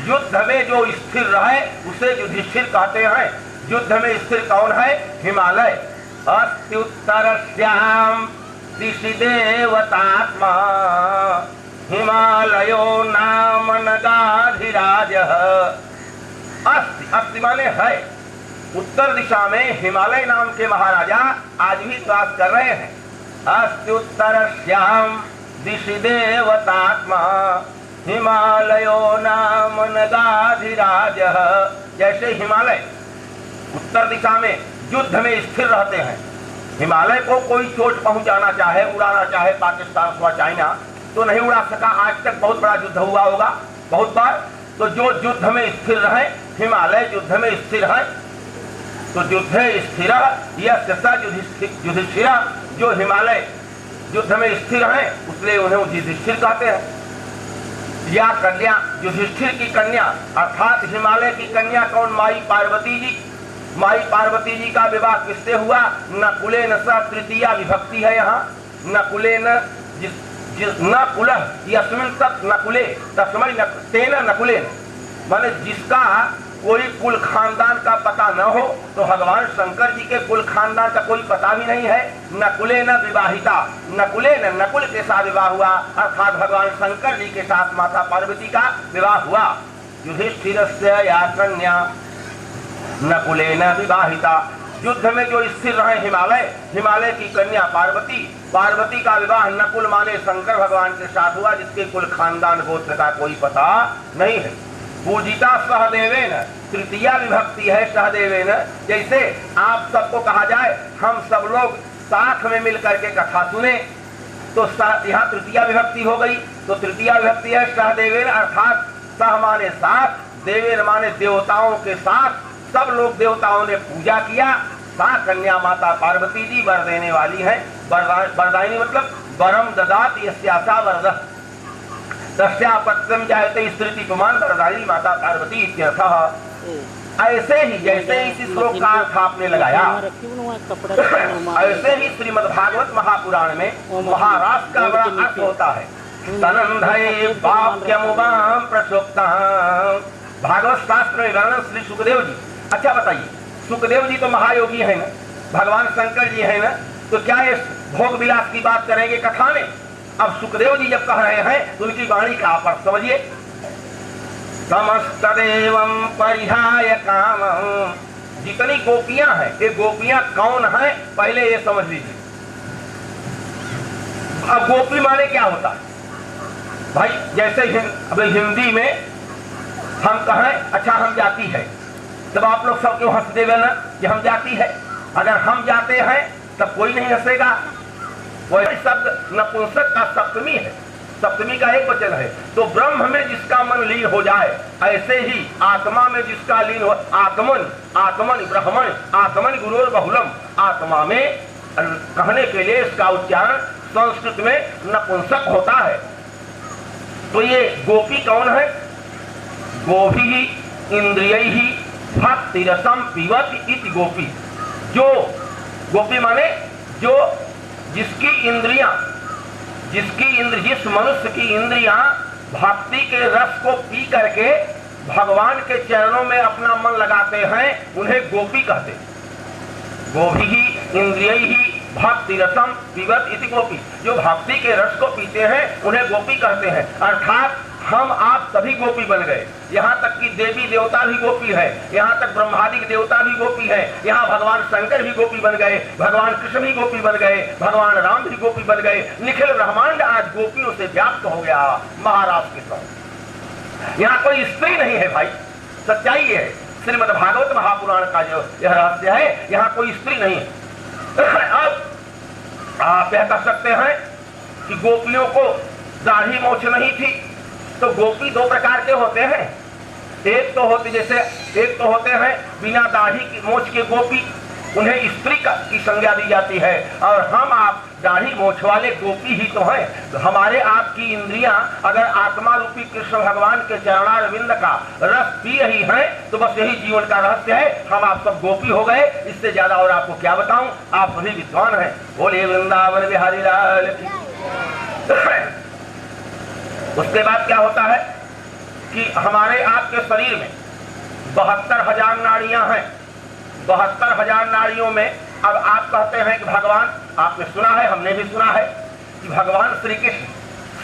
युद्ध में जो स्थिर रहे उसे युधिष्ठिर कहते हैं। युद्ध में स्थिर कौन है? हिमालय। अस्त्युत्तरस्याम दिशि देवतात्मा हिमालयो नाम नगाधिराज। अस्ति, अस्ति माने है, उत्तर दिशा में हिमालय नाम के महाराजा आज भी वास कर रहे हैं। अस्त्युत्तरस्याम दिशि देवतात्मा हिमालयो नाम नगाधिराज। जैसे हिमालय उत्तर दिशा में युद्ध में स्थिर रहते हैं। हिमालय को कोई चोट पहुंचाना चाहे, उड़ाना चाहे पाकिस्तान अथवा चाइना, तो नहीं उड़ा सका। आज तक बहुत बड़ा युद्ध हुआ होगा बहुत बार। तो जो युद्ध में स्थिर रहे, हिमालय युद्ध में स्थिर है, तो युद्ध स्थिर युधिष्ठिर, जो हिमालय युद्ध में स्थिर है इसलिए उन्हें युधिष्ठिर कहते हैं। या कन्या, युधिष्ठिर की कन्या अर्थात हिमालय की कन्या कौन? माई पार्वती जी। माई पार्वती जी का विवाह किससे हुआ? नकुलेन स, तृतीया विभक्ति है यहाँ। नकुलेन, नकुल यस्मिन् तत् नकुले तस्मै तेन नकुलेन, माने जिसका कोई कुल खानदान का पता न हो, तो भगवान शंकर जी के कुल खानदान का कोई पता भी नहीं है। नकुले न विवाहिता, नकुले न नकुल के साथ विवाह हुआ, अर्थात भगवान शंकर जी के साथ माता पार्वती का विवाह हुआ। युधिष्ठिरस्य या कन्या नकुले न विवाहिता, युद्ध में जो स्थिर रहे हिमालय, हिमालय की कन्या पार्वती, पार्वती का विवाह नकुल माने शंकर भगवान के साथ हुआ, जिसके कुल खानदान गोत्र का कोई पता नहीं है। पूजिता सहदेवेन, तृतीया विभक्ति है सहदेवेन। जैसे आप सबको कहा जाए हम सब लोग साथ में मिल करके कथा सुने, तो यहाँ तृतीया विभक्ति हो गई। तो तृतीया विभक्ति है सहदेवेन, अर्थात सह माने साथ, देवेन माने देवताओं के साथ, सब लोग देवताओं ने पूजा किया। सा कन्या माता पार्वती जी वर देने वाली है। वरदायिनी मतलब वरम ददात यस्यासा वरदः तस्यापत्यम जायते स्त्रीति पुमान वरदायिनी माता पार्वती इत्यर्थः। ऐसे ही जैसे इस श्लोक का अर्थ आपने लगाया, ऐसे ही श्रीमद्भागवत महापुराण में महाराष्ट्र का बड़ा अर्थ होता है। तनंधये वाक्यमुवाम प्रसुप्ताम, भागवत शास्त्र में वर्णन श्री सुखदेव जी। अच्छा बताइए, सुखदेव जी तो महायोगी है ना, भगवान शंकर जी है ना, तो क्या ये भोग विलास की बात करेंगे कथा में? अब सुखदेव जी जब कह रहे हैं तो उनकी वाणी का आप समझिए। समस्तदेवं परिहाय कामं, जितनी गोपियां हैं ये गोपियां कौन हैं पहले ये समझ लीजिए। अब गोपी माने क्या होता है भाई? जैसे हिंदी में हम कहें अच्छा हम जाति है, तब आप लोग सब क्यों हंस देवे ना कि हम जाति है? अगर हम जाते हैं तब कोई नहीं हंसेगा। वही शब्द नपुंसक का सप्तमी है। सप्तमी का एक वचन है। तो ब्रह्म में जिसका मन लीन हो जाए, ऐसे ही आत्मा में जिसका लीन हो, आत्मन आत्मन ब्रह्मण आत्मन गुरोर बहुलम, आत्मा में कहने के लिए इसका उच्चारण संस्कृत में नपुंसक होता है। तो ये गोपी कौन है? गोभी इंद्रियैहि भक्ति रसम पीवति इति गोपी। जो गोपी माने जो जिसकी इंद्रियां, जिस मनुष्य की इंद्रियां भक्ति के रस को पी करके भगवान के चरणों में अपना मन लगाते हैं, उन्हें गोपी कहते। गोभी इंद्रियैहि भक्ति रसम पीवत इति गोपी। जो भक्ति के रस को पीते हैं उन्हें गोपी कहते हैं। अर्थात हम आप सभी गोपी बन गए। यहाँ तक कि देवी देवता भी गोपी है, यहाँ तक ब्रह्मादि देवता भी गोपी है, यहाँ भगवान शंकर भी गोपी बन गए, भगवान कृष्ण भी गोपी बन गए, भगवान राम भी गोपी बन गए। निखिल ब्रह्मांड आज गोपियों से व्याप्त हो गया महाराज के साथ। यहाँ कोई स्त्री नहीं है भाई, सच्चाई है। श्रीमद् भागवत महापुराण का जो यह रहस्य है, यहाँ कोई स्त्री नहीं है। अब आप यह कह सकते हैं कि गोपियों को दाढ़ी मूंछ नहीं थी, तो गोपी दो प्रकार के होते हैं। एक तो होते हैं बिना दाढ़ी की मूंछ के गोपी, उन्हें स्त्री की संज्ञा दी जाती है। और हम आप दाढ़ी मूंछ वाले गोपी ही तो हैं। तो हमारे आपकी इंद्रियां अगर आत्मा रूपी कृष्ण भगवान के चरणारविंद का रस पी रही हैं, तो बस यही जीवन का रहस्य है। हम आप सब गोपी हो गए, इससे ज्यादा और आपको क्या बताऊं। आप सभी विद्वान हैं। बोले वृंदावन बिहारी लाल की। उसके बाद क्या होता है कि हमारे आपके शरीर में 72,000 नाड़ियां हैं। 72,000 नाड़ियों में अब आप कहते हैं कि भगवान, आपने सुना है, हमने भी सुना है कि भगवान श्री कृष्ण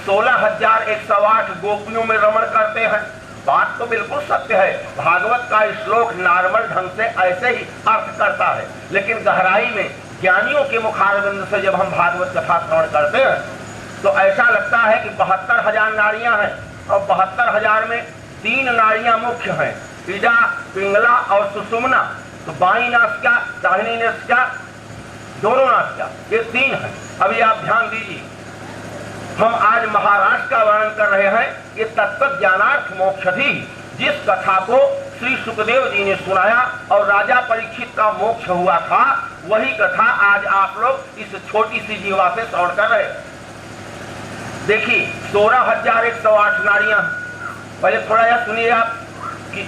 16,108 गोपियों में रमण करते हैं। बात तो बिल्कुल सत्य है। भागवत का श्लोक नॉर्मल ढंग से ऐसे ही अर्थ करता है, लेकिन गहराई में ज्ञानियों के मुखारविंद से जब हम भागवत कथा श्रवण करते हैं तो ऐसा लगता है कि 72,000 नाड़ियां हैं और 72,000 में 3 नाड़ियां मुख्य हैं, इजा, पिंगला और सुषुम्ना। तो बाई नासिका, दाहिनी नासिका, दोनों नासिका, ये 3 हैं। अभी आप ध्यान दीजिए, हम आज महाराष्ट्र का वर्णन कर रहे हैं। ये तत्व ज्ञानार्थ मोक्षधि, जिस कथा को श्री सुखदेव जी ने सुनाया और राजा परीक्षित का मोक्ष हुआ था, वही कथा आज आप लोग इस छोटी सी जीवा से श्रवण कर रहे हैं। देखिए 16,108 नाड़ियां। पहले थोड़ा यह सुनिए आप कि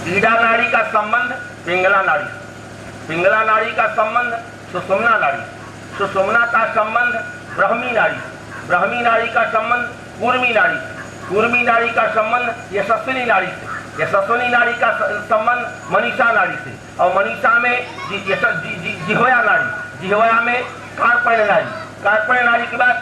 ईड़ा नाड़ी का संबंध पिंगला नाड़ी, पिंगला नाड़ी का संबंध सुषुम्ना नाड़ी, सुषुम्ना का संबंध ब्राह्मी नाड़ी, ब्राह्मी नाड़ी का संबंध कूर्मी नाड़ी, कूर्मी नाड़ी का संबंध यशस्विनी नाड़ी से, यशस्विनी नाड़ी का संबंध मनीषा नाड़ी से, और मनीषा में जिह्वा नाड़ी, जिह्वा में कार्पण्य नाड़ी, कार्पण्य नाड़ी के बाद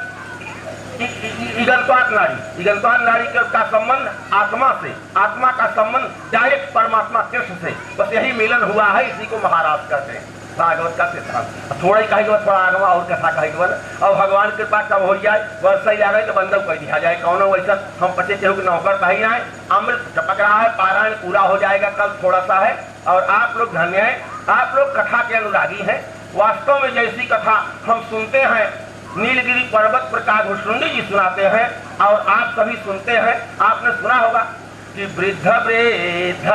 इगंत्वात नाड़ी, इगंत्वात नाड़ी का संबंध आत्मा से, आत्मा का संबंध डायरेक्ट परमात्मा कृष्ण से। बस यही मिलन हुआ है, इसी को महाराज कहते हैं भागवत का सिद्धांत। थोड़ा ही कहेगा, थोड़ा आगवा और कथा कहेगा, और भगवान के पास कब हो जाए, वर्षा ही आ गए तो बंदव कह दिया जाए। कौन वैसा हम पचे चहु के नौकर कही आए। अमृत टपक रहा है, पारायण पूरा हो जाएगा, कल थोड़ा सा है। और आप लोग धन्य हैं, आप लोग कथा के अनुरागी हैं। वास्तव में जैसी कथा हम सुनते हैं, नीलगिरी पर्वत पर काघुशुंडी जी सुनाते हैं और आप सभी सुनते हैं। आपने सुना होगा कि वृद्ध वृद्ध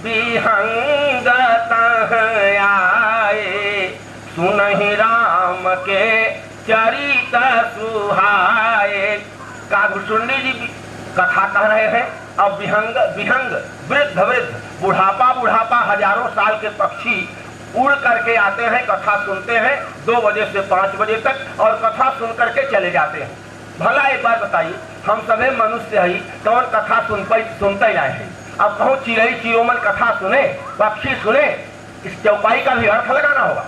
विहंगत आए, सुनहि राम के चरित सुहाए। काघुशुंडी जी कथा कह रहे हैं। अब विहंग वृद्ध वृद्ध, बुढ़ापा बुढ़ापा, हजारों साल के पक्षी उड़ करके आते हैं, कथा सुनते हैं 2 बजे से 5 बजे तक, और कथा सुन करके चले जाते हैं। भला एक बार बताइए, हम सभी मनुष्य ही कौन कथा सुनते ही आए हैं। अब कहूँ चिड़ई चिरोमन कथा सुने, पक्षी सुने, इस चौपाई का भी अर्थ लगाना होगा।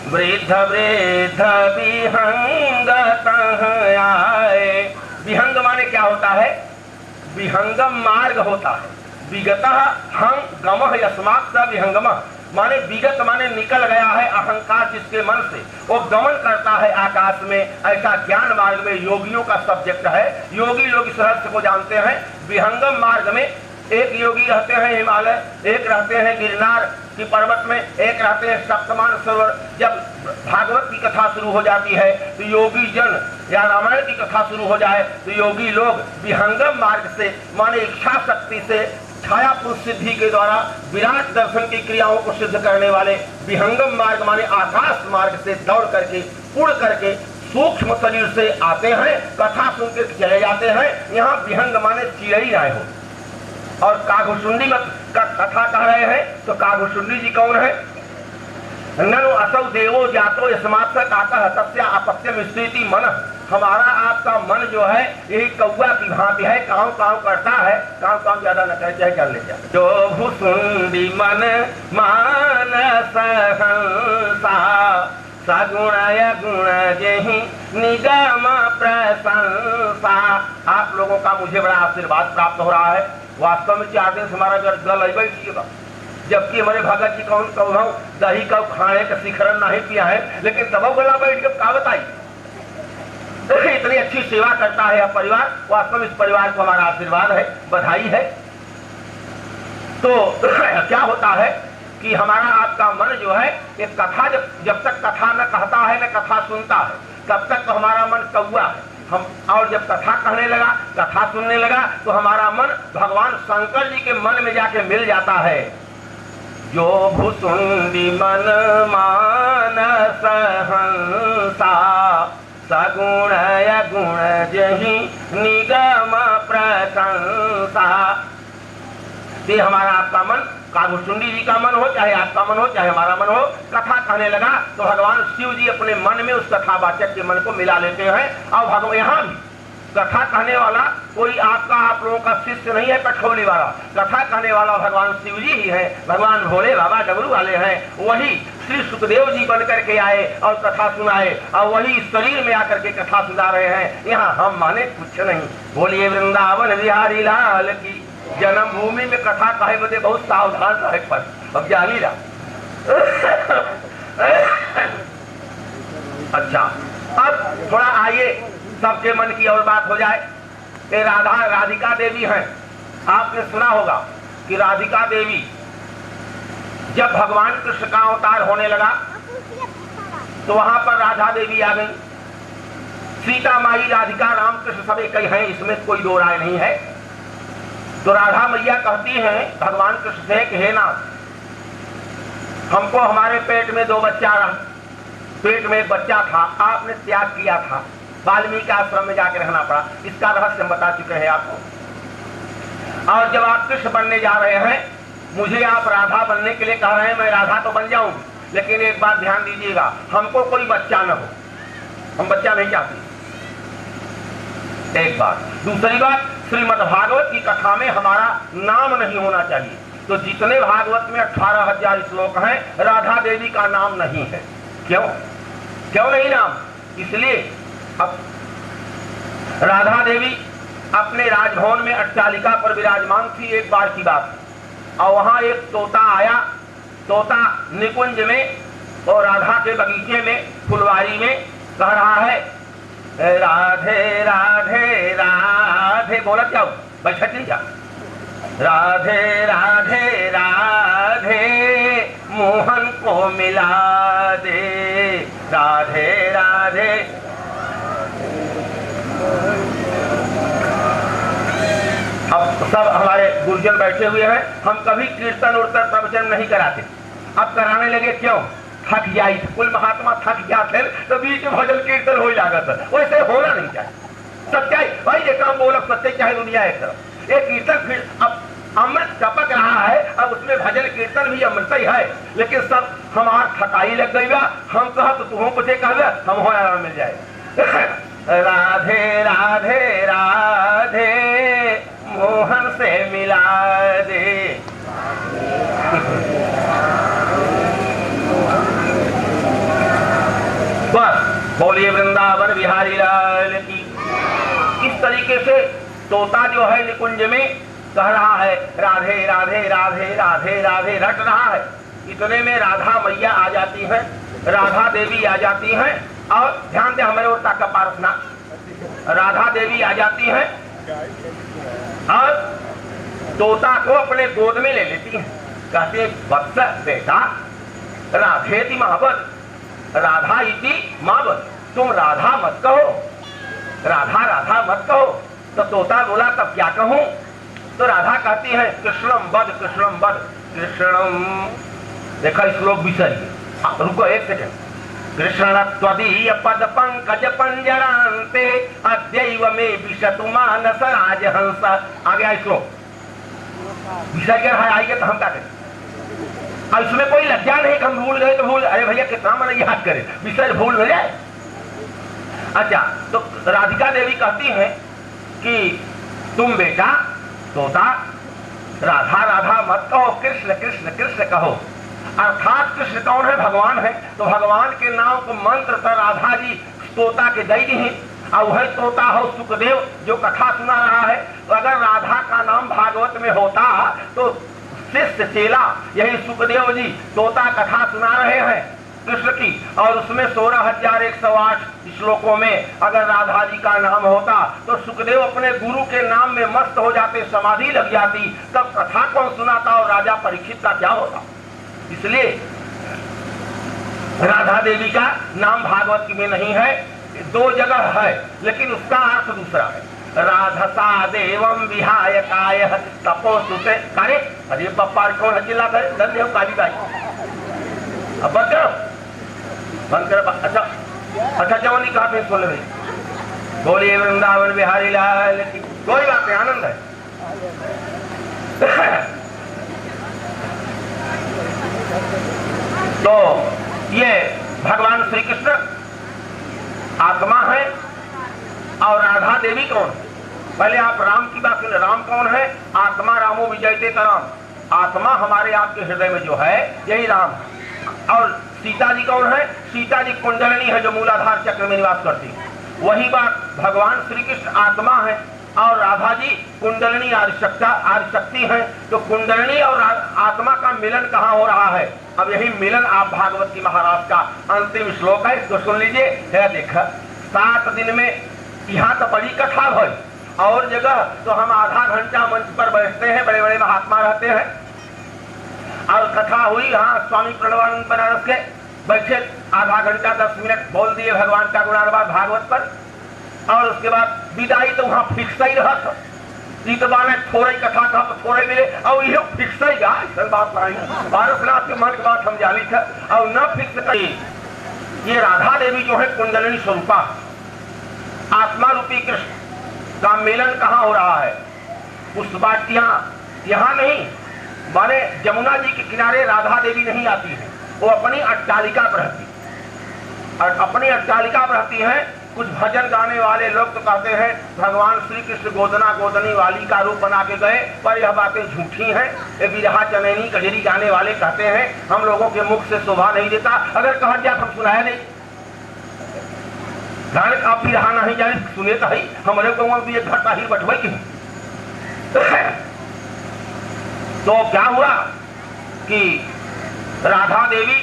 वृद्ध वृद्ध विहंगत आए। विहंग माने क्या होता है? विहंगम मार्ग होता है। विगतः हम गमः यस्मात् स विहंगमः, माने विगत माने निकल गया है अहंकार जिसके मन से, वो गमन करता है आकाश में। ऐसा ज्ञान मार्ग में योगियों का सब्जेक्ट है। योगी लोग इस रहस्य को जानते हैं। विहंगम मार्ग में एक योगी रहते हैं हिमालय, एक रहते हैं गिरनार की पर्वत में, एक रहते हैं सप्तमान सरोवर। जब भागवत की कथा शुरू हो जाती है तो योगी जन या रामायण की कथा शुरू हो जाए तो योगी लोग विहंगम मार्ग से माने इच्छा शक्ति से छाया पुरुष सिद्धि के द्वारा विराट दर्शन की क्रियाओं को सिद्ध करने वाले विहंगम मार्ग माने आकाश मार्ग से दौड़ करके उड़ करके सूक्ष्म शरीर से आते हैं, कथा सुनकर चले जाते हैं। यहाँ विहंग माने चिड़ई राय हो। और काघुशुंडी मत का कथा कह रहे हैं तो काघुशुंडी जी कौन है? ननु असौ देवो जातो यस्मात् काकः तस्या अपत्यम स्थिति मन। हमारा आपका मन जो है यही कौआ की भांति है, काव काव करता है। काव काव ज्यादा न करे चाहे कर ले जाए। जो भुसुंडी मन मानस हंसा सगुण गुण जही निगम प्रशंसा। आप लोगों का मुझे बड़ा आशीर्वाद प्राप्त हो रहा है। वास्तव में 4 दिन से हमारा गल बैठिएगा, जबकि हमारे भगत जी कौन कहूँ दही का खाने का शिखरण नहीं किया है, लेकिन तब गला बैठ के का बताई इतनी अच्छी सेवा करता है यह परिवार। वास्तव में इस परिवार को हमारा आशीर्वाद है, बधाई है। तो क्या होता है कि हमारा आपका मन जो है एक कथा जब तक कथा न कहता है न कथा सुनता है तब तक तो हमारा मन कौआ है। हम और जब कथा कहने लगा, कथा सुनने लगा तो हमारा मन भगवान शंकर जी के मन में जाके मिल जाता है। जो भुसुंडी मन मानस हंसा सगुण गुण जही निगम प्रशंसा। ये हमारा आपका मन, काघुशुंडी जी का मन हो चाहे आपका मन हो चाहे हमारा मन हो, कथा कहने लगा तो भगवान शिव जी अपने मन में उस कथावाचक के मन को मिला लेते हैं। और भगवान यहाँ भी कथा कहने वाला कोई आपका आप लोगों का शिष्य नहीं है कठौली वाला, कथा कहने वाला भगवान शिव जी ही है। भगवान भोले बाबा डमरू वाले हैं। वही श्री सुखदेव जी बन करके आए और कथा सुनाए और वही शरीर में आकर के कथा सुना रहे हैं। यहाँ हम माने कुछ नहीं। बोलिए वृंदावन बिहारी लाल की। जन्मभूमि में कथा कहे बदे बहुत सावधान रहे पर अब जानी रहा। अच्छा, अब थोड़ा आइए सबके मन की और बात हो जाए। कि राधिका देवी हैं। आपने सुना होगा कि राधिका देवी जब भगवान कृष्ण का अवतार होने लगा तो वहां पर राधा देवी आ गई। सीता माई राधिका रामकृष्ण सब एक ही हैं, इसमें कोई दो राय नहीं है। तो राधा मैया कहती हैं भगवान कृष्ण से कि हे नाथ, हमको हमारे पेट में 2 बच्चा रहा, पेट में एक बच्चा था, आपने त्याग किया था, वाल्मीकि आश्रम में जाकर रहना पड़ा। इसका रहस्य हम बता चुके हैं आपको। और जब आप कृष्ण बनने जा रहे हैं, मुझे आप राधा बनने के लिए कह रहे हैं, मैं राधा तो बन जाऊंगी, लेकिन एक बात ध्यान दीजिएगा, हमको कोई बच्चा न हो, हम बच्चा नहीं चाहते। एक बात। दूसरी बात, श्रीमद् भागवत की कथा में हमारा नाम नहीं होना चाहिए। तो जितने भागवत में 18,000 श्लोक हैं, राधा देवी का नाम नहीं है। क्यों नहीं नाम? इसलिए अब राधा देवी अपने राजभवन में अट्टालिका पर विराजमान थी। एक बार की बात, और वहां एक तोता आया। तोता निकुंज में और राधा के बगीचे में फुलवारी में कह रहा है राधे राधे राधे। बोला क्या बैठा नहीं जा। राधे राधे राधे मोहन को मिला दे, राधे राधे। अब सब हमारे गुरुजन बैठे हुए हैं, हम कभी कीर्तन उर्तन प्रवचन नहीं कराते। अब कराने लगे, क्यों? थक जाई। कुल महात्मा थक जाते तो बीच में भजन कीर्तन हो लागत, वैसे होना नहीं चाहिए। सच्चाई भाई, ये काम बोला सच्चाई चाहे दुनिया एक तरफ। एक कीर्तन फिर अब अमृत टपक रहा है, अब उसमें भजन कीर्तन भी अमृत ही है, लेकिन सब हमार थकाई लग गई बा। हम कहा तो तुम कुछ कह, हम हो आराम मिल जाए। राधे राधे राधे मोहन से मिला दे। बस बोलिए वृंदावन बिहारी लाल की। इस तरीके से तोता जो है निकुंज में कह रहा है राधे राधे राधे राधे राधे रट रहा है। इतने में राधा मैया आ जाती हैं, राधा देवी आ जाती हैं। और ध्यान दे हमारे ओर का पारसना, राधा देवी आ जाती हैं और तोता को अपने गोद में ले लेती हैं। कहते हैं वत्स बेटा राधे ती महाबल, राधा इति माँ बद, तुम राधा मत कहो, राधा राधा मत कहो। तो तोता बोला तब क्या कहूं? तो राधा कहती है कृष्णम बद कृष्णम बद कृष्णम। देखा श्लोक बिसरिए, रुको एक सेकंड। कृष्ण त्वदीय पद पंकज पंजरांते अद्यैव में विशतु मानस राजहंस। आ गया श्लोक, विषय क्या है आएगा तो हम क्या करें? और इसमें कोई लज्जा नहीं कि हम भूल गए तो भूल, अरे भैया कितना मन याद करे, विषय भूल न जाए। अच्छा, तो राधिका देवी कहती हैं कि तुम बेटा तोता राधा राधा मत कहो, कृष्ण कृष्ण कृष्ण कहो। अर्थात कृष्ण कौन है? भगवान है। तो भगवान के नाम को मंत्र तो राधा जी तोता के दई दी हैं, और वही तोता हो सुखदेव जो कथा सुना रहा है। तो अगर राधा का नाम भागवत में होता तो शिष्य चेला यही सुखदेव जी तोता कथा सुना रहे हैं कृष्ण की, और उसमें 16,108 श्लोकों में अगर राधा जी का नाम होता तो सुखदेव अपने गुरु के नाम में मस्त हो जाते, समाधि लग जाती, तब कथा कौन सुनाता और राजा परीक्षित का क्या होता। इसलिए राधा देवी का नाम भागवत में नहीं है, दो जगह है, लेकिन उसका अर्थ दूसरा है। राधसा देवम विहायकाय तपोस्तुते। अरे अरे पप्पा कौन चिल्ला करे? धन्य हो काली बाई। अब बंद करो, बंद करो। अच्छा अच्छा, जवानी कहा फिर सुन ले। बोलिए वृंदावन बिहारी लाल की। कोई बात नहीं, आनंद है। तो ये भगवान श्री कृष्ण आत्मा है और राधा देवी कौन है? पहले आप राम की बात सुने। राम कौन है? आत्मा रामो विजयते राम। आत्मा हमारे आपके हृदय में जो है यही राम है। और सीता जी कौन है? सीता जी कुंडलिनी है जो मूलाधार चक्र में निवास करती है। वही बात भगवान श्री कृष्ण आत्मा है और राधा जी कुंडलिनी आदिशक्ति है। तो कुंडलिनी और आत्मा का मिलन कहाँ हो रहा है? अब यही मिलन आप भागवत की महाराज का अंतिम श्लोक है, इसको सुन लीजिए। देखा 7 दिन में यहाँ तो बड़ी कथा भई, और जगह तो हम आधा घंटा मंच पर बैठते हैं, बड़े बड़े महात्मा रहते हैं, और कथा हुई। हाँ, स्वामी प्रणवानंद बनारस के बैठे, आधा घंटा 10 मिनट बोल दिए भगवान का गुणानुवाद भागवत पर, और उसके बाद विदाई तो वहाँ फिक्स ही रहा था। ने थोड़ी कथा था तो थोड़े मिले, और ये फिक्स ही गा बात नहीं। पारसनाथ के मन की बात हम जानी था, और न फिक्स करी। ये राधा देवी जो है कुंडलिनी स्वरूपा, आत्मा रूपी कृष्ण का मिलन कहाँ हो रहा है? उस बात यहाँ नहीं, माने जमुना जी के किनारे राधा देवी नहीं आती है, वो अपनी अट्टालिका पर रहती, और अपनी अट्टालिका पर रहती है। कुछ भजन गाने वाले लोग तो कहते हैं भगवान श्री कृष्ण गोदना गोदनी वाली का रूप बना के गए, पर यह बातें झूठी हैं। ये विरहा चनैनी कजरी गाने वाले कहते हैं हम लोगों के मुख से शोभा नहीं देता। अगर कहा जाए हम सुनाया नहीं, गाने का विरहा नहीं जाने सुने तो ही हमारे को भी एक घटा ही बटवाई की। तो क्या हुआ कि राधा देवी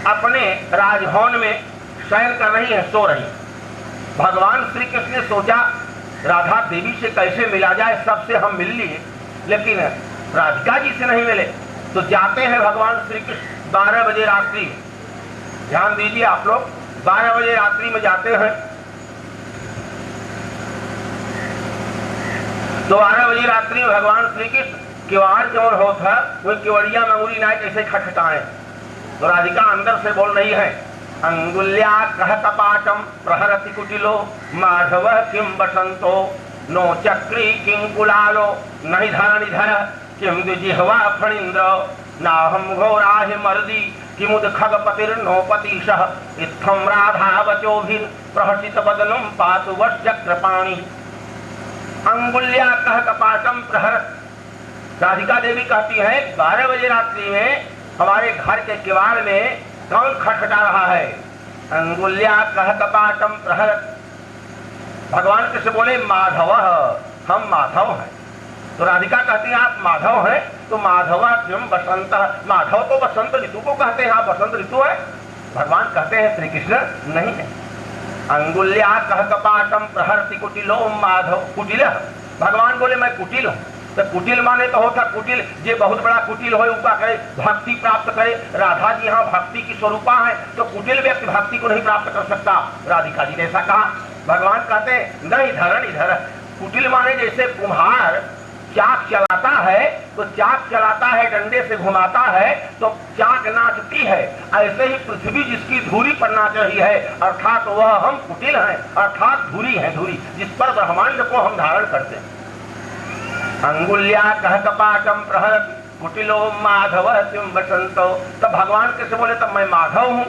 अपने राजभवन में शयन कर रही है, सो रही। भगवान श्री कृष्ण ने सोचा राधा देवी से कैसे मिला जाए, सबसे हम मिल लिए, लेकिन राधिका जी से नहीं मिले। तो जाते हैं भगवान श्री कृष्ण 12 बजे रात्रि में, ध्यान दीजिए आप लोग, 12 बजे रात्रि में जाते हैं। तो 12 बजे रात्रि में भगवान श्री कृष्ण किवाड़ चोर होता वो केवड़िया मंगूरी नाय कैसे खटखटाए। तो राधिका अंदर से बोल रही है, अंगुल्या कह कपाटम प्रहरति कुटिलो माधव किम बसंतो नो चक्री किम कुलालो नहीं धर निधर किम द्विजिह्वा फणीन्द्र नाहम घोराहि मर्दी किमुद खगपतिर्नो पतिशः इत्थं राधा वचोभिर प्रहसित बदनम पातु वश्चक्रपाणि। अंगुल्या कह कपाटम प्रहरत, राधिका देवी कहती है 12 बजे रात्रि में हमारे घर के किवाड़ में कौन खटखटा रहा है? अंगुल्या कह कपाटम प्रहरत। भगवान कृष्ण बोले माधव, हम माधव हैं। तो राधिका कहती है आप माधव हैं, तो माधव क्यों बसंत, माधव तो बसंत ऋतु को कहते हैं, आप बसंत ऋतु है। भगवान कहते हैं श्री कृष्ण नहीं है। अंगुल्या कह कपाटम प्रहरति कुटिलो माधव, कुटिल। भगवान बोले मैं कुटिल हूँ, तो कुटिल माने तो होता कुटिल जे बहुत बड़ा कुटिल हो उपा करे भक्ति प्राप्त करे। राधा जी यहाँ भक्ति की स्वरूपा है, तो कुटिल व्यक्ति भक्ति को नहीं प्राप्त कर सकता। राधिका जी ने ऐसा कहा। भगवान कहते नहीं धरण इधर। कुटिल माने जैसे कुम्हार चाक चलाता है, तो चाक चलाता है डंडे से घुमाता है तो चाक नाचती है, ऐसे ही पृथ्वी जिसकी धूरी पर नाच रही है, अर्थात वह हम कुटिल हैं, अर्थात धूरी है, धूरी जिस पर ब्रह्मांड को हम धारण करते हैं। अंगुल्या कह कपाटम प्रहर कुटिलो माधव तुम बसंतो। तब भगवान कैसे बोले तब मैं माधव हूँ।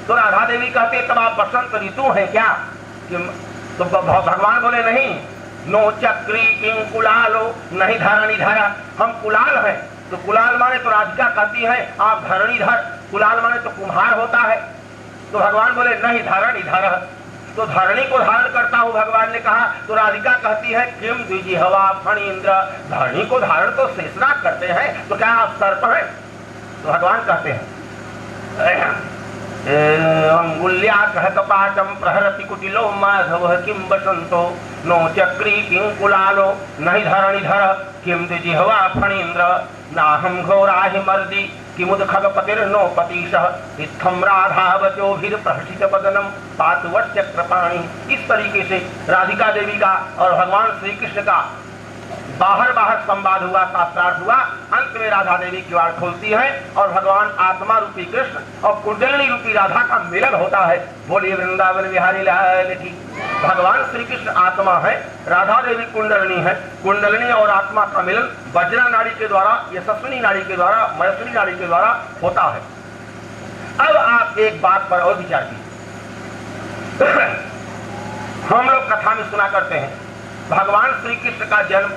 तो राधा देवी कहते तब आप बसंत ऋतु है क्या? तो भगवान बोले नहीं, नो चक्री किंग कुलालो नहीं धरणीधर, हम कुलाल हैं। तो कुलाल माने तो राधिका कहती है आप धरणीधर, कुलाल माने तो कुम्हार होता है। तो भगवान बोले नहीं धरणीधर, तो धरणी को धारण करता हूँ भगवान ने कहा। तो राधिका कहती है किम द्विजी हवा फणीन्द्र, धरणी को धारण तो शेषनाग करते हैं, तो क्या आप सर्प हैं? तो भगवान कहते हैं अंगुल्या कह कपाटम प्रहरति कुटिलो माधव किम बसंतो नो चक्री किं कुलालो नहीं धरणीधर किम द्विजिह्वा फणीन्द्र नाहम घोराहि मर्दी किमुद खगपतिर्नो पतिशः इत्थम राधावचोभिर प्रहसित बदनम पातुवश्चक्रपाणि। इस तरीके से राधिका देवी का और भगवान श्री कृष्ण का बाहर संवाद हुआ, शास्त्रार्थ हुआ। अंत में राधा देवी किवाड़ खोलती है और भगवान आत्मा रूपी कृष्ण और कुंडलिनी रूपी राधा का मिलन होता है। बोलिए वृंदावन बिहारी लाल की। भगवान श्री कृष्ण आत्मा है, राधा देवी कुंडलिनी है। कुंडलिनी और आत्मा का मिलन वज्रा नाड़ी के द्वारा, यशस्विनी नाड़ी के द्वारा, मयस्विनी नाड़ी के द्वारा होता है। अब आप एक बात पर और विचार कीजिए। हम लोग कथा में सुना करते हैं भगवान श्री कृष्ण का जन्म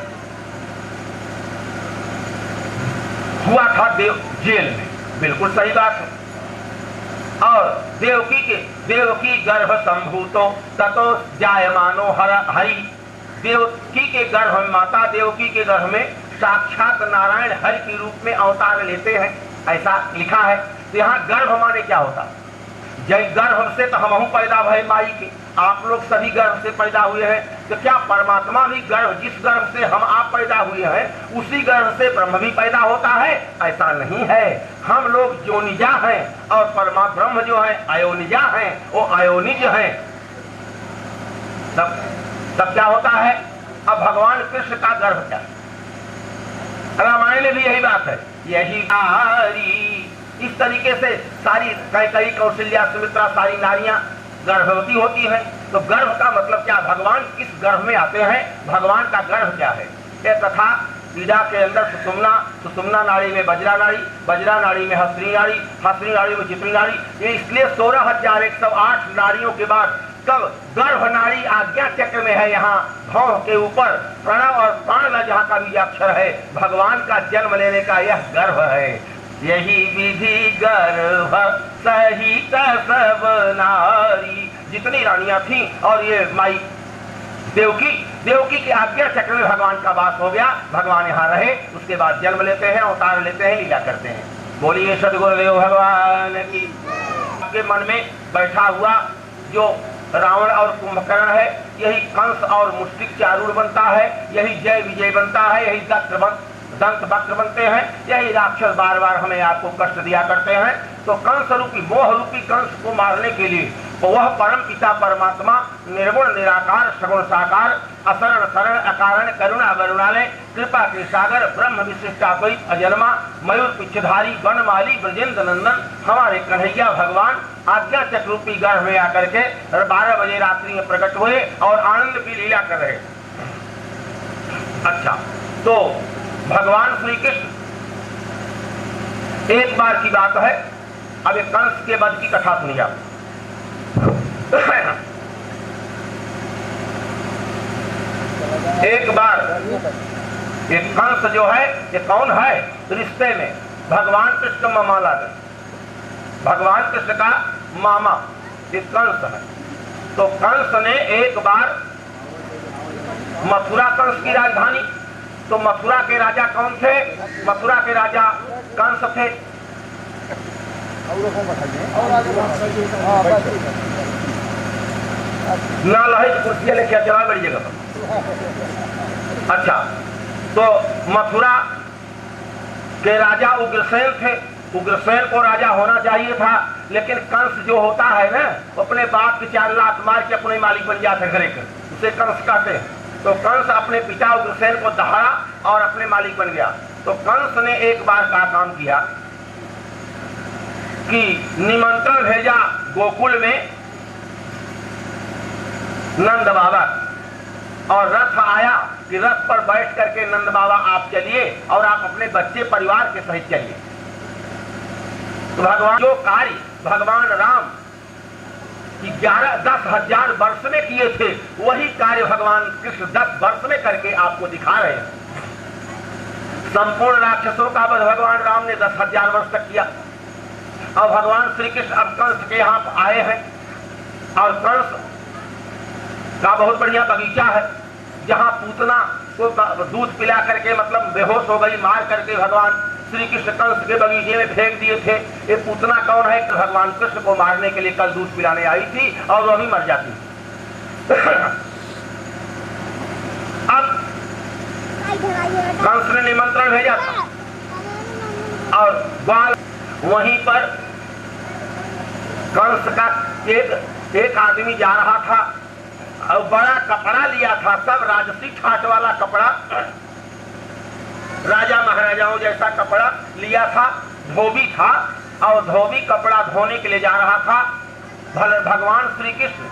हुआ था जेल में, बिल्कुल सही बात है। और देवकी गर्भ संभूतो ततो जायमानो हरि। देवकी के गर्भ में, माता देवकी के गर्भ में साक्षात नारायण हरि के रूप में अवतार लेते हैं, ऐसा लिखा है। तो यहाँ गर्भ माने क्या होता? जय गर्भ से तो हम पैदा भय माई के, आप लोग सभी गर्भ से पैदा हुए हैं। तो क्या परमात्मा भी गर्भ, जिस गर्भ से हम आप पैदा हुए हैं उसी गर्भ से ब्रह्म भी पैदा होता है? ऐसा नहीं है। हम लोग योनिजा हैं और ब्रह्म जो है अयोनिजा हैं, वो अयोनिज हैं। तब क्या होता है? अब भगवान कृष्ण का गर्भ क्या है? रामायण में भी यही बात है, यही नारी। इस तरीके से सारी कई कौशल्या सुमित्रा सारी नारियां गर्भवती होती हैं। तो गर्भ का मतलब क्या? भगवान किस गर्भ में आते हैं, भगवान का गर्भ क्या है? ये कथा पीड़ा के अंदर सुषुम्ना, सुषुम्ना नाड़ी में वज्रा नाड़ी, वज्रा नाड़ी में हस्त्री नाड़ी, हस्त्री नाड़ी में चित्री नाड़ी। ये इसलिए 16,108 नाड़ियों के बाद तब गर्भ नाड़ी आज्ञा चक्र में है। यहाँ भौं के ऊपर प्रणव और प्राण जहाँ का भी अक्षर है, भगवान का जन्म लेने का यह गर्भ है। यही विधि गर्भ सहित सब नारी। जितनी रानियां थी और ये माई देवकी की आज्ञा चक्र में भगवान का वास हो गया। भगवान यहाँ रहे, उसके बाद जन्म लेते हैं, अवतार लेते हैं, लीला करते हैं। बोलिए सद्गुरुदेव भगवान की। आपके मन में बैठा हुआ जो रावण और कुंभकर्ण है, यही कंस और मुष्टिक चारूढ़ बनता है, यही जय विजय बनता है, यही दंत वक्र बनते हैं, यही राक्षस बार बार हमें आपको कष्ट दिया करते हैं। तो कंस रूपी, मोह रूपी कंस को मारने के लिए वह परम पिता परमात्मा निर्गुण निराकार सगुण साकार असरण शरण अकारण करुणा वरुणालय कृपा के सागर ब्रह्म विशिष्टाद्वैत अजन्मा मयूर पिछधारी वनमाली ब्रजेंद्र नंदन हमारे कन्हैया भगवान आज्ञा चक्र रूपी गर्भ में आकर के 12 बजे रात्रि में प्रकट हुए और आनंद की लीला कर रहे। अच्छा, तो भगवान श्री कृष्ण, एक बार की बात है, अब एक कंस के वध की कथा सुनिए आप। एक बार एक कंस जो है, ये कौन है? रिश्ते में भगवान कृष्ण का मामा लागे, भगवान कृष्ण का मामा एक कंस है। तो कंस ने एक बार मथुरा, कंस की राजधानी, तो मथुरा के राजा कौन थे? मथुरा के राजा कंस थे। ना लहे कुर्सियां लेके चला बड़ी जगह पर। अच्छा, तो मथुरा के राजा उग्रसेन थे, उग्रसेन को राजा होना चाहिए था, लेकिन कंस जो होता है ना, अपने बाप की 4 लात मार के अपने मालिक बन जाते घरे के, उसे कंस कहते हैं। तो कंस अपने पिता उग्रसेन को दहाड़ा और अपने मालिक बन गया। तो कंस ने एक बार का काम किया कि निमंत्रण भेजा गोकुल में नंद बाबा, और रथ आया कि रथ पर बैठ करके नंद बाबा आप चलिए और आप अपने बच्चे परिवार के सहित चलिए। तो भगवान जो कार्य भगवान राम 10,000 वर्ष में किए थे, वही कार्य भगवान कृष्ण 10 वर्ष में करके आपको दिखा रहे हैं। संपूर्ण राक्षसों का वध भगवान राम ने 10,000 वर्ष तक किया। और भगवान श्री कृष्ण अब कंस के यहाँ आए हैं, और कंस का बहुत बढ़िया बगीचा है, जहाँ पूतना को दूध पिला करके मतलब बेहोश हो गई, मार करके भगवान श्री कृष्ण कंस के बगीचे में फेंक दिए थे। ये पूतना कौन है? कि भगवान कृष्ण को मारने के लिए कल दूध पिलाने आई थी और वही मर जाती। अब कंस ने निमंत्रण भेजा था, और बाल वहीं पर कंस का एक आदमी जा रहा था, और बड़ा कपड़ा लिया था, सब राजसी ठाट वाला कपड़ा, राजा महाराजाओं जैसा कपड़ा लिया था, धोबी था, और धोबी कपड़ा धोने के लिए जा रहा था। भगवान श्री कृष्ण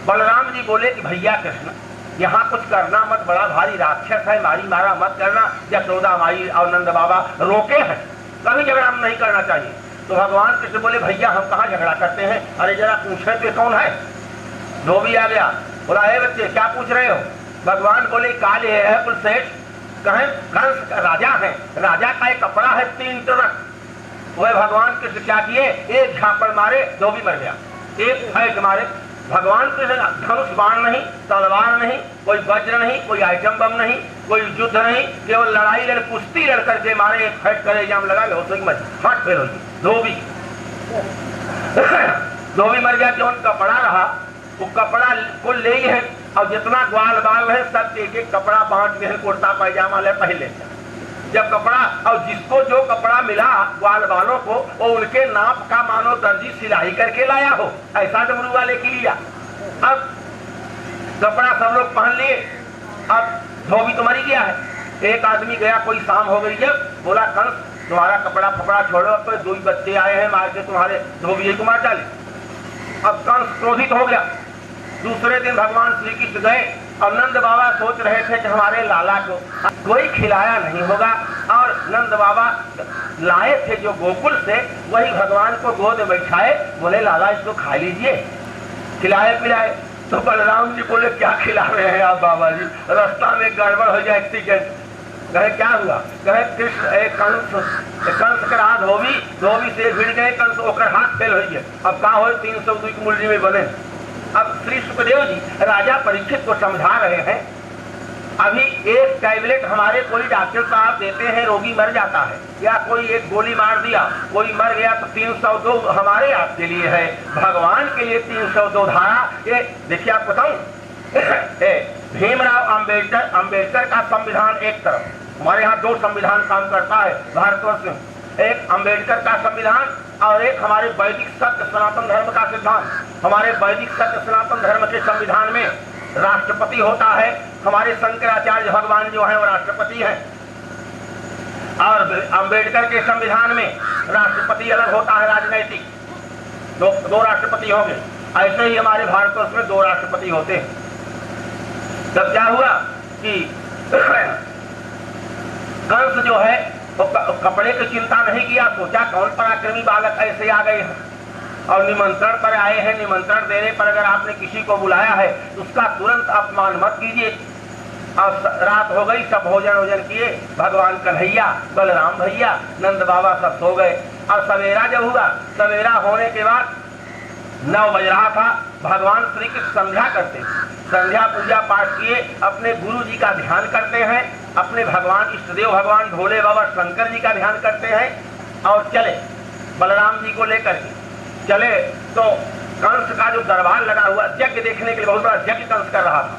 बलराम जी बोले कि भैया कृष्ण, यहाँ कुछ करना मत, बड़ा भारी राक्षस है, मारी मारा मत करना। यशोदा माई और नंद बाबा रोके हैं, कभी झगड़ा हम नहीं करना चाहिए। तो भगवान कृष्ण बोले भैया हम कहाँ झगड़ा करते हैं, अरे जरा पूछे तो कौन है। धोबी आ गया, बोला हे बच्चे क्या पूछ रहे हो। भगवान बोले काल ये है कुल सेठ, कहें कंस राजा है, राजा का एक कपड़ा है 3 ट्रक। वह भगवान कृष्ण क्या किए, एक झापड़ मारे, धोबी मर गया। एक फैट मारे, भगवान कृष्ण धनुष बाण नहीं, तलवार नहीं, कोई वज्र नहीं, कोई आइटम बम नहीं, कोई युद्ध नहीं, केवल लड़ाई लड़ कुश्ती लड़ करके मारे, एक फैट करे जाम लगा हाथ फेल होगी। धोबी मर गया, जो कपड़ा रहा वो कपड़ा को ले है, और जितना ग्वाल बाल है सब एक एक कपड़ा बांट के कुर्ता पैजामा ले पहले। जब कपड़ा और जिसको जो कपड़ा मिला ग्वाल बालों को, वो उनके नाप का मानो दर्जी सिलाई करके लाया हो, ऐसा डमरू वाले की लिया। अब कपड़ा सब लोग पहन लिए, अब धोबी तो मरी गया है। एक आदमी गया, कोई शाम हो गई, जब बोला कंस तुम्हारा कपड़ा फपड़ा छोड़ो, तो 2 बच्चे आए हैं मार के तुम्हारे धोबी को मार डाले। अब कंस क्रोधित हो गया। दूसरे दिन भगवान श्री कृष्ण गए, और नंद बाबा सोच रहे थे कि हमारे लाला को कोई खिलाया नहीं होगा, और नंद बाबा लाए थे जो गोकुल से, वही भगवान को गोद में बैठाए, बोले लाला इसको खा लीजिए, खिलाए पिलाए। तो बलराम जी बोले क्या खिला रहे हैं आप बाबा जी, रास्ता में गड़बड़ हो जाए। कहे क्या हुआ, कहे कृष्ण कंस कर हाथ धोबी से भिड़ गए, कंस ओकर हाथ फेल हो गए। अब का हो 302 की मुरली में बने। अब श्री सुखदेव जी राजा परीक्षित को समझा रहे हैं, अभी एक टैबलेट हमारे कोई डॉक्टर साहब देते हैं, रोगी मर जाता है, या कोई एक गोली मार दिया कोई मर गया, तो 302 हमारे आपके लिए है, भगवान के लिए 302 धारा। ये देखिए आप बताऊं, भीमराव अंबेडकर का संविधान एक तरफ, हमारे यहाँ 2 संविधान काम करता है भारतवर्ष में, एक अंबेडकर का संविधान और एक हमारे वैदिक सत्य सनातन धर्म का सिद्धांत। हमारे वैदिक सत्य सनातन धर्म के संविधान में राष्ट्रपति होता है, हमारे शंकराचार्य भगवान जो है वो राष्ट्रपति हैं, और अंबेडकर के संविधान में राष्ट्रपति अलग होता है राजनैतिक, दो राष्ट्रपति होंगे। ऐसे ही हमारे भारतवर्ष में 2 राष्ट्रपति होते हैं। तब क्या हुआ कि कंस जो है तो कपड़े की चिंता नहीं किया, सोचा कौन पराक्रमी बालक ऐसे आ गए हैं और निमंत्रण पर आए हैं, निमंत्रण देने पर अगर आपने किसी को बुलाया है तो उसका तुरंत अपमान मत कीजिए। और रात हो गई, सब भोजन किए, भगवान कन्हैया, बलराम भैया, नंद बाबा सब सो गए। और सवेरा जब हुआ, सवेरा होने के बाद 9 बज रहा था, भगवान श्री कृष्ण संध्या करते, संध्या पूजा पाठ किए, अपने गुरु जी का ध्यान करते हैं, अपने भगवान इष्टदेव भगवान भोले बाबा शंकर जी का ध्यान करते हैं, और चले बलराम जी को लेकर के चले। तो कंस का जो दरबार लगा हुआ, यज्ञ देखने के लिए, बहुत बड़ा यज्ञ कंस कर रहा था,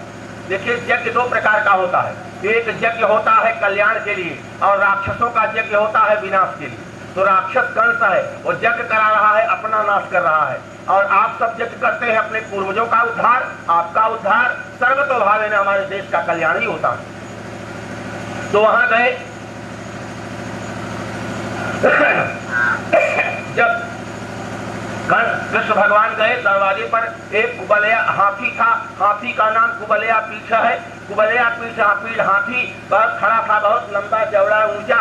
देखिए, यज्ञ दो प्रकार का होता है। एक यज्ञ होता है कल्याण के लिए और राक्षसों का यज्ञ होता है विनाश के लिए। तो राक्षस कंस है, वो यज्ञ करा रहा है, अपना नाश कर रहा है, और आप सब यज्ञ करते हैं अपने पूर्वजों का उद्धार, आपका उद्धार, सर्वतोभावेन हमारे देश का कल्याण ही होता है। तो वहां गए, जब कृष्ण भगवान गए, दरवाजे पर एक कुबलिया हाथी था। हाथी का नाम कुबलिया पीठ है। कुबलिया पीठ हाथी बहुत खड़ा था, बहुत लंबा चौड़ा ऊंचा।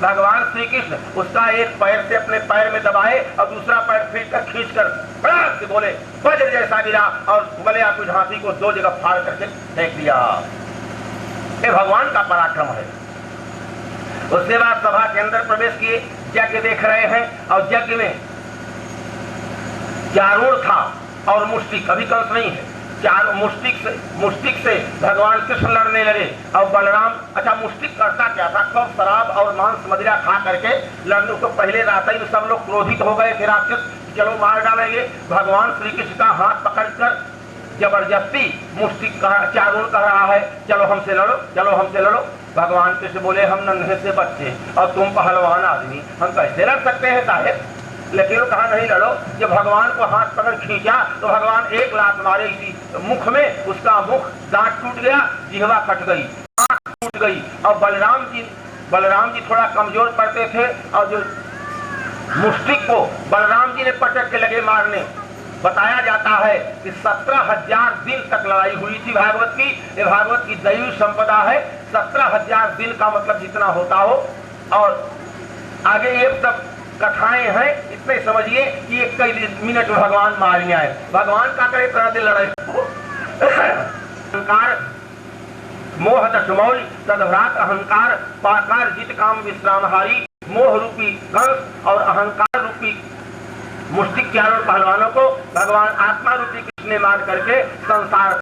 भगवान श्री कृष्ण उसका एक पैर से अपने पैर में दबाए और दूसरा पैर फेंक खींच कर बड़ा से बोले, वज्र जैसा गिरा, और कुबलिया पीठ हाथी को दो जगह फाड़ करके फेंक दिया। ये भगवान का पराक्रम है। उसके बाद सभा के अंदर प्रवेश किए, यज्ञ देख रहे हैं, और यज्ञ में चारों था और मुष्टिक, अभी कंस नहीं है, चार मुष्टिक से भगवान कृष्ण लड़ने लगे। और बलराम, अच्छा मुष्टिक करता क्या था, खूब शराब और मांस मदिरा खा करके लड़ने को पहले रात ही सब लोग क्रोधित हो गए थे राक्षस, चलो मार डालेंगे। भगवान श्री कृष्ण का हाथ पकड़कर जबरदस्ती मुष्टिक चारों कह रहा है, चलो हमसे लड़ो, चलो हमसे लड़ो। भगवान कृष्ण बोले, हम नन्हे से बच्चे और तुम पहलवान आदमी, हम कैसे लड़ सकते हैं साहेब। लेकिन वो कहा नहीं लड़ो। जब भगवान को हाथ पकड़ खींचा तो भगवान एक लात मारे इसी मुख में, उसका मुख दांत टूट गया, जिह्वा कट गई, आंख टूट गई। और बलराम जी थोड़ा कमजोर पड़ते थे, और जो मुष्टिक को बलराम जी ने पटक के लगे मारने। बताया जाता है कि 17,000 दिन तक लड़ाई हुई थी भागवत की। ये भागवत की दैवी संपदा है। 17,000 दिन का मतलब जितना होता हो। और आगे ये सब कथाएं हैं, इतने समझिए कि एक कई मिनट में भगवान मार लिया है। भगवान का करे तरह से लड़ाई। अहंकार मोह दशमौल तदभ्रात अहंकार पाकार जित काम विश्रामहारी। मोह रूपी कंस और अहंकार रूपी मुष्टिक चारों पहलवानों को भगवान आत्मा रूपी कृष्ण ने मार करके संसार